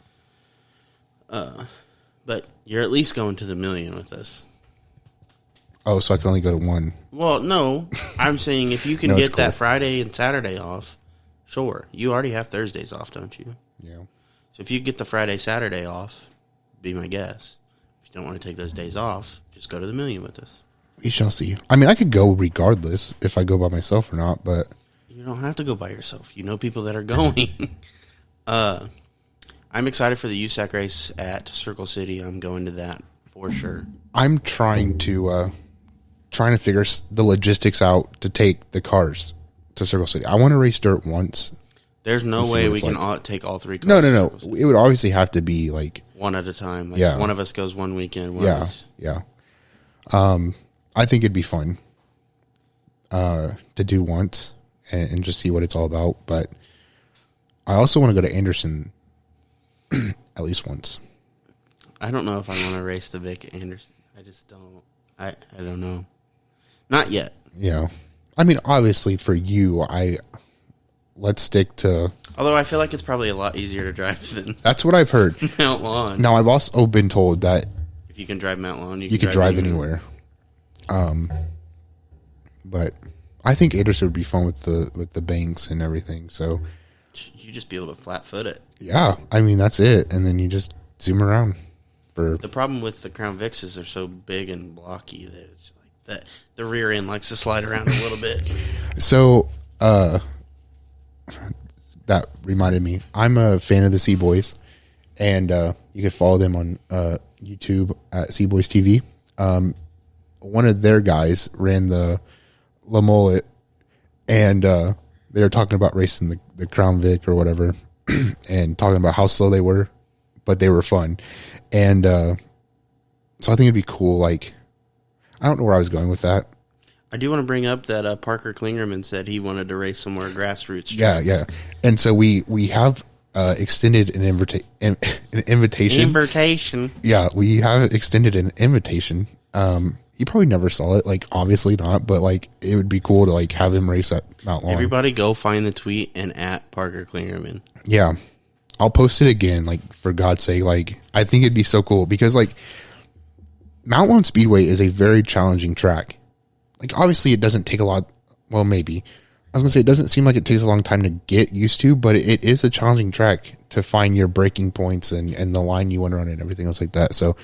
But you're at least going to the Million with us. Oh, so I can only go to one. Well, no. I'm saying if you can No, it's get that cool. Friday and Saturday off, sure. You already have Thursdays off, don't you? Yeah. So if you get the Friday, Saturday off, be my guest. If you don't want to take those days off, just go to the Million with us. We shall see. I mean, I could go regardless if I go by myself or not, but... You don't have to go by yourself. You know people that are going. I'm excited for the USAC race at Circle City. I'm going to that for sure. I'm trying to figure the logistics out to take the cars to Circle City. I want to race dirt once. There's no see way what we it's can like. take all three cars. No. to Circle City. It would obviously have to be like... One at a time. Like Yeah. One of us goes one weekend. One of us. Yeah. I think it'd be fun to do once and just see what it's all about. But I also want to go to Anderson at least once. I don't know if I want to race the Vic Anderson. I just don't. I don't know. Not yet. Yeah. I mean, obviously for you, let's stick to... Although I feel like it's probably a lot easier to drive than That's what I've heard. Mount Lawn. Now, I've also been told that If you can drive Mount Lawn, you could drive anywhere. But I think Anderson would be fun with the banks and everything. So You just be able to flat foot it. yeah, I mean that's it, and then you just zoom around. For The problem with the Crown Vics is they're so big and blocky that it's like that the rear end likes to slide around a little bit. so that reminded me, I'm a fan of the Sea Boys, and you can follow them on YouTube at Sea Boys TV. One of their guys ran the La Mullet, and they were talking about racing the Crown Vic or whatever, and talking about how slow they were, but they were fun. And so I think it'd be cool. Like, I don't know where I was going with that. I do want to bring up that Parker Klingerman said he wanted to race some more grassroots tracks. Yeah. And so we have extended an invitation. Invitation. Yeah, we have extended an invitation. You probably never saw it, like obviously not, but like it would be cool to like have him race at Mount Lawn. Everybody go find the tweet and at Parker Klingerman. Yeah. I'll post it again, like for God's sake. Like I think it'd be so cool because like Mount Lawn Speedway is a very challenging track. Like obviously it doesn't take a lot, well maybe. I was gonna say it doesn't seem like it takes a long time to get used to, but it is a challenging track to find your breaking points and the line you want to run and everything else like that. So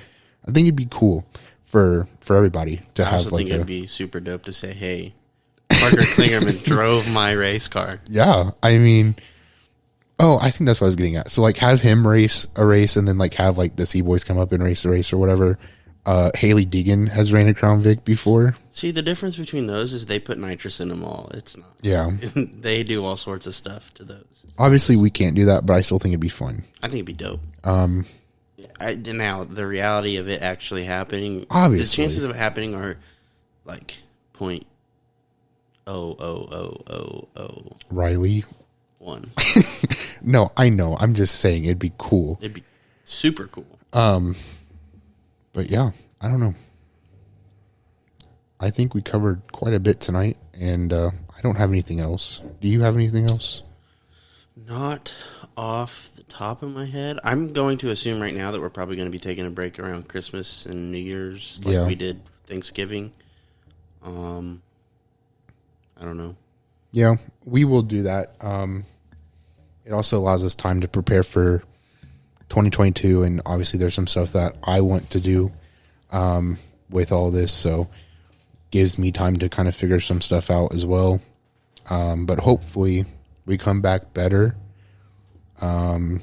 I think it'd be cool for everybody to I have also like think it'd be super dope to say, hey, Parker Klingerman drove my race car. Yeah, I mean, I think that's what I was getting at. So like have him race a race and then like have like the C-Boys come up and race a race or whatever. Haley Deegan has ran a Crown Vic before. See, the difference between those is they put nitrous in them all. It's not. Yeah. They do all sorts of stuff to those. Obviously, we can't do that, but I still think it'd be fun. I think it'd be dope. Now, the reality of it actually happening, obviously, the chances of it happening are like 0.00001. Riley. No, I know. I'm just saying it'd be cool. It'd be super cool. But yeah, I don't know. I think we covered quite a bit tonight, and I don't have anything else. Do you have anything else? Not off the top of my head. I'm going to assume right now that we're probably going to be taking a break around Christmas and New Year's like we did Thanksgiving. I don't know. Yeah, we will do that. It also allows us time to prepare for 2022, and obviously there's some stuff that I want to do with all this, so gives me time to kind of figure some stuff out as well. But hopefully we come back better in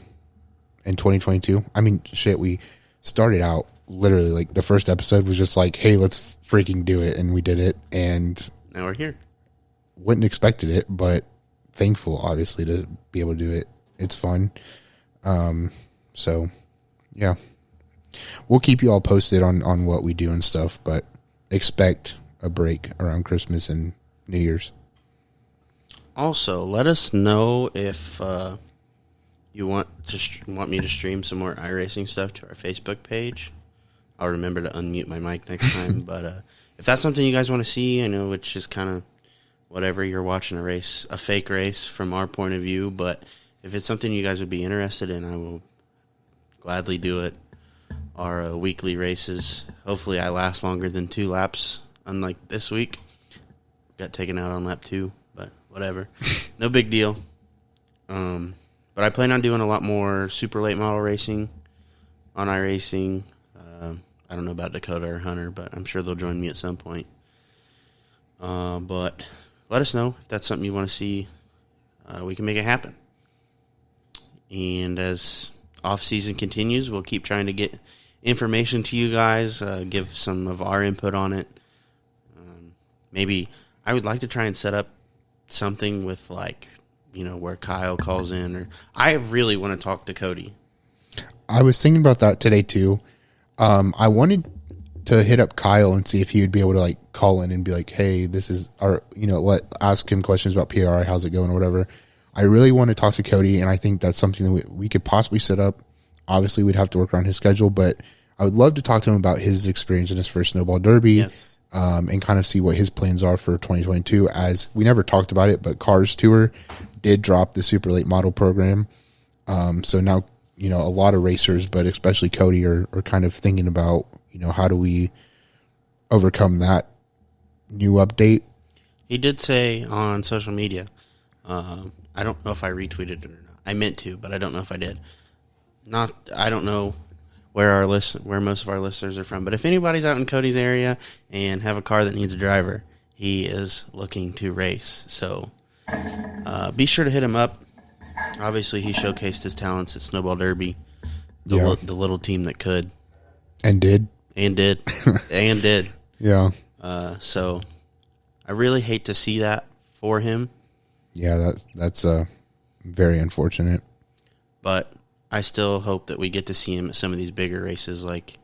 2022. I mean, shit, we started out literally like the first episode was just like, hey, let's freaking do it, and we did it, and now we're here. Wouldn't expected it, but thankful obviously to be able to do it. It's fun. So yeah, we'll keep you all posted on what we do and stuff, but expect a break around Christmas and New Year's. Also, let us know if you want me to stream some more iRacing stuff to our Facebook page. I'll remember to unmute my mic next time. But if that's something you guys want to see, I know it's just kind of whatever, you're watching a fake race from our point of view. But if it's something you guys would be interested in, I will gladly do it. Our weekly races. Hopefully I last longer than 2 laps, unlike this week. Got taken out on lap 2, but whatever. No big deal. But I plan on doing a lot more super late model racing on iRacing. I don't know about Dakota or Hunter, but I'm sure they'll join me at some point. But let us know if that's something you want to see. We can make it happen. And as off-season continues, we'll keep trying to get information to you guys, give some of our input on it. Maybe I would like to try and set up something with, like, where Kyle calls in. Or I really want to talk to Cody. I was thinking about that today, too. I wanted to hit up Kyle and see if he would be able to, like, call in and be like, hey, this is our, ask him questions about PRI, how's it going, or whatever. I really want to talk to Cody, and I think that's something that we could possibly set up. Obviously, we'd have to work around his schedule, but I would love to talk to him about his experience in his first Snowball Derby. Yes. And kind of see what his plans are for 2022, as we never talked about it, but Cars Tour did drop the super late model program. So now, a lot of racers, but especially Cody, are kind of thinking about, how do we overcome that new update? He did say on social media, I don't know if I retweeted it or not. I meant to, but I don't know if I did. I don't know where most of our listeners are from, but if anybody's out in Cody's area and have a car that needs a driver, he is looking to race. So be sure to hit him up. Obviously, he showcased his talents at Snowball Derby, the little team that could. And did. Yeah. So I really hate to see that for him. Yeah, that's very unfortunate. But I still hope that we get to see him at some of these bigger races. Like,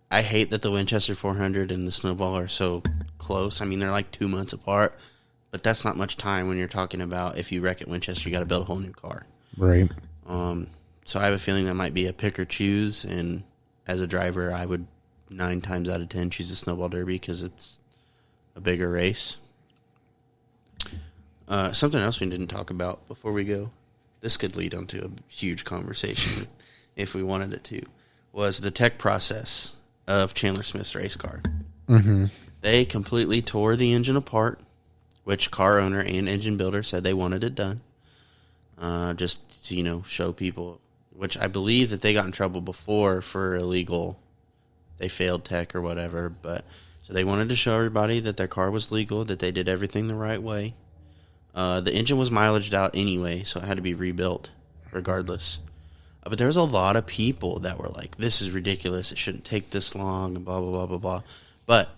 I hate that the Winchester 400 and the Snowball are so close. I mean, they're like 2 months apart, but that's not much time when you're talking about if you wreck at Winchester, you got to build a whole new car. Right. So I have a feeling that might be a pick or choose, and as a driver, I would 9 times out of 10 choose the Snowball Derby because it's a bigger race. Something else we didn't talk about before we go. This could lead on to a huge conversation if we wanted it to, was the tech process of Chandler Smith's race car. Mm-hmm. They completely tore the engine apart, which car owner and engine builder said they wanted it done. just to, show people, which I believe that they got in trouble before for illegal. They failed tech or whatever, but so they wanted to show everybody that their car was legal, that they did everything the right way. The engine was mileaged out anyway, so it had to be rebuilt regardless. But there was a lot of people that were like, this is ridiculous, it shouldn't take this long, and blah, blah, blah, blah, blah. But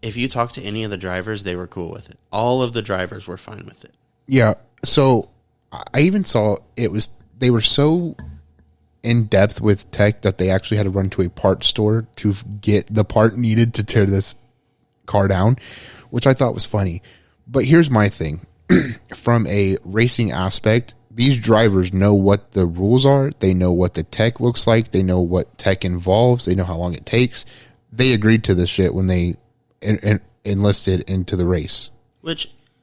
if you talk to any of the drivers, they were cool with it. All of the drivers were fine with it. Yeah, so I even saw they were so in depth with tech that they actually had to run to a parts store to get the part needed to tear this car down, which I thought was funny. But here's my thing. From a racing aspect, these drivers know what the rules are. They know what the tech looks like. They know what tech involves. They know how long it takes. They agreed to this shit when they enlisted into the race.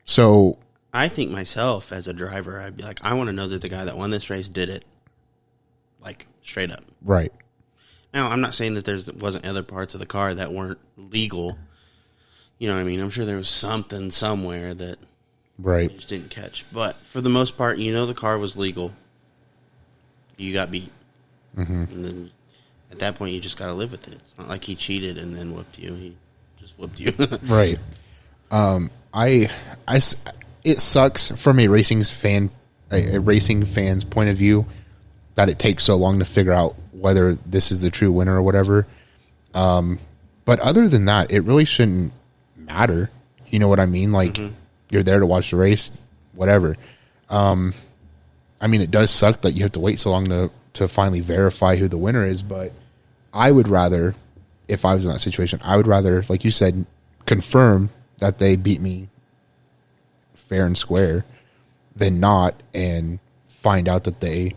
So I think myself as a driver, I'd be like, I want to know that the guy that won this race did it, like, straight up. Right. Now, I'm not saying that there wasn't other parts of the car that weren't legal. You know what I mean? I'm sure there was something somewhere that right. they just didn't catch. But for the most part, the car was legal. You got beat. Mm-hmm. And then at that point, you just got to live with it. It's not like he cheated and then whooped you. He just whooped you. Right. It sucks from a racing fan's point of view that it takes so long to figure out whether this is the true winner or whatever. But other than that, it really shouldn't matter. You know what I mean? Like, you're there to watch the race, whatever. I mean, it does suck that you have to wait so long to finally verify who the winner is, but I would rather, if I was in that situation, I would rather, like you said, confirm that they beat me fair and square than not, and find out that they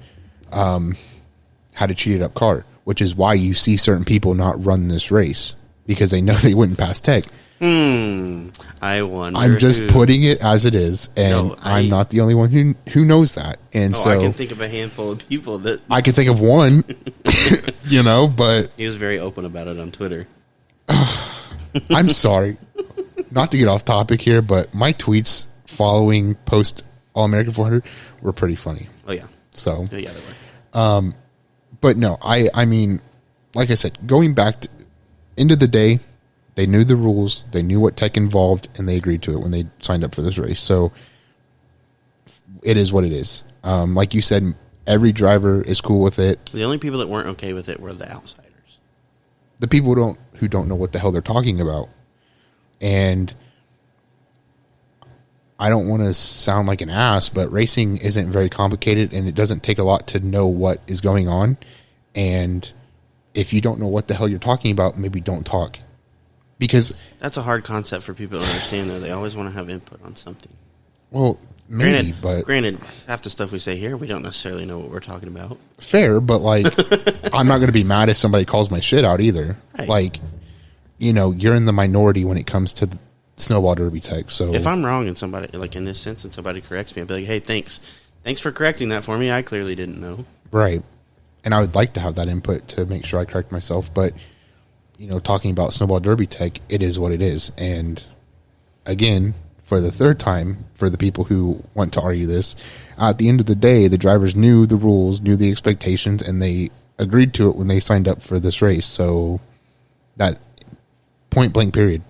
had a cheated up car, which is why you see certain people not run this race, because they know they wouldn't pass tech. I wonder. I'm just putting it as it is, and I'm not the only one who knows that. And so I can think of a handful of people that I can think of one, but he was very open about it on Twitter. I'm sorry, not to get off topic here, but my tweets following post All American 400 were pretty funny. Oh yeah. So yeah, they were. But no, I mean, like I said, going back to end of the day, they knew the rules, they knew what tech involved, and they agreed to it when they signed up for this race. So it is what it is. Like you said, every driver is cool with it. The only people that weren't okay with it were the outsiders. The people who don't know what the hell they're talking about. And I don't want to sound like an ass, but racing isn't very complicated, and it doesn't take a lot to know what is going on. And if you don't know what the hell you're talking about, maybe don't talk. Because that's a hard concept for people to understand, though. They always want to have input on something. Well, maybe, granted, half the stuff we say here, we don't necessarily know what we're talking about. Fair, but like, I'm not going to be mad if somebody calls my shit out either. Right. Like, you're in the minority when it comes to the Snowball Derby tech. So if I'm wrong and somebody, like in this sense, and somebody corrects me, I'll be like, hey, thanks for correcting that for me. I clearly didn't know. Right. And I would like to have that input to make sure I correct myself, but talking about Snowball Derby tech, it is what it is. And again, for the third time, for the people who want to argue this, at the end of the day, the drivers knew the rules, knew the expectations, and they agreed to it when they signed up for this race. So that point blank period.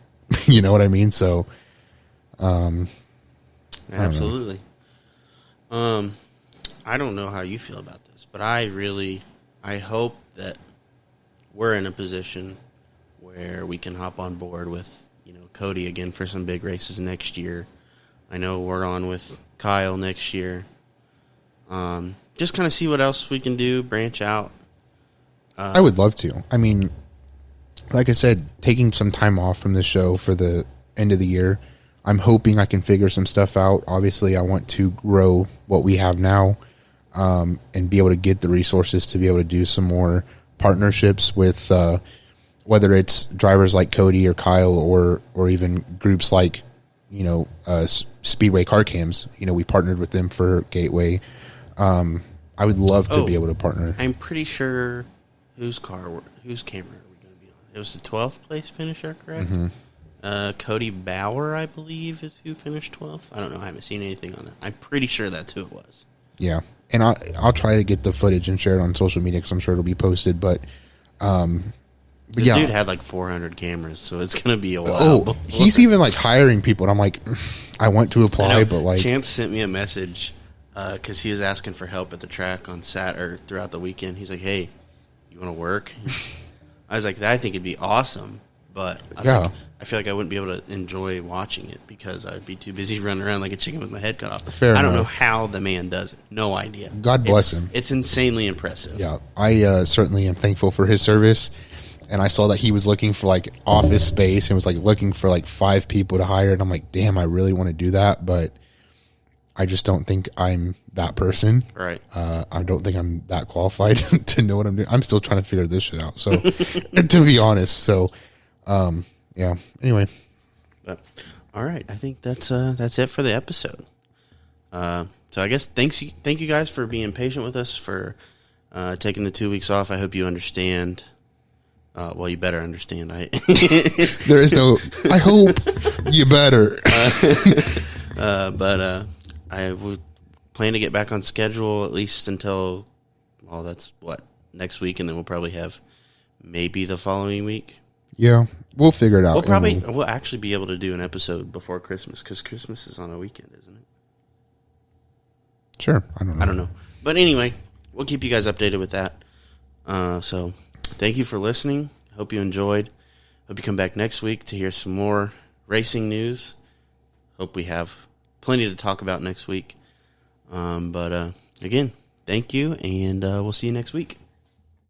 You know what I mean? So, absolutely. I don't know how you feel about this, but I hope that we're in a position where we can hop on board with, Cody again for some big races next year. I know we're on with Kyle next year. Just kind of see what else we can do, branch out. I would love to. I mean, like I said, taking some time off from the show for the end of the year, I'm hoping I can figure some stuff out. Obviously, I want to grow what we have now, and be able to get the resources to be able to do some more partnerships with, whether it's drivers like Cody or Kyle, or even groups like, Speedway Car Cams. We partnered with them for Gateway. I would love to be able to partner. I'm pretty sure whose camera are we going to be on? It was the 12th place finisher, correct? Mm-hmm. Cody Bauer, I believe, is who finished 12th. I don't know. I haven't seen anything on that. I'm pretty sure that's who it was. Yeah, and I'll try to get the footage and share it on social media because I'm sure it'll be posted. But The yeah, dude had like 400 cameras, so it's gonna be a while. oh, before- he's even like hiring people, and I'm like, I want to I apply, know. but like, Chance sent me a message because he was asking for help at the track on or throughout the weekend. He's like, "Hey, you want to work?" I was like, "I think it'd be awesome, but Yeah. I feel like I wouldn't be able to enjoy watching it because I'd be too busy running around like a chicken with my head cut off." Fair I don't know enough. how the man does it. No idea. God bless him. It's insanely impressive. yeah, I certainly am thankful for his service. And I saw that he was looking for like office space and was like looking for like 5 people to hire. And I'm like, damn, I really want to do that, but I just don't think I'm that person. Right. I don't think I'm that qualified to know what I'm doing. I'm still trying to figure this shit out. So, to be honest, so yeah. Anyway, But all right, I think that's it for the episode. So I guess thank you guys for being patient with us for taking the 2 weeks off. I hope you understand. Well, you better understand. there is no. I hope you better. But I would plan to get back on schedule at least until, well, that's what, next week, and then we'll probably have maybe the following week. Yeah, we'll figure it out. We'll actually be able to do an episode before Christmas because Christmas is on a weekend, isn't it? Sure. I don't know. But anyway, we'll keep you guys updated with that. So thank you for listening. Hope you enjoyed. Hope you come back next week to hear some more racing news. Hope we have plenty to talk about next week. But again, thank you, and we'll see you next week.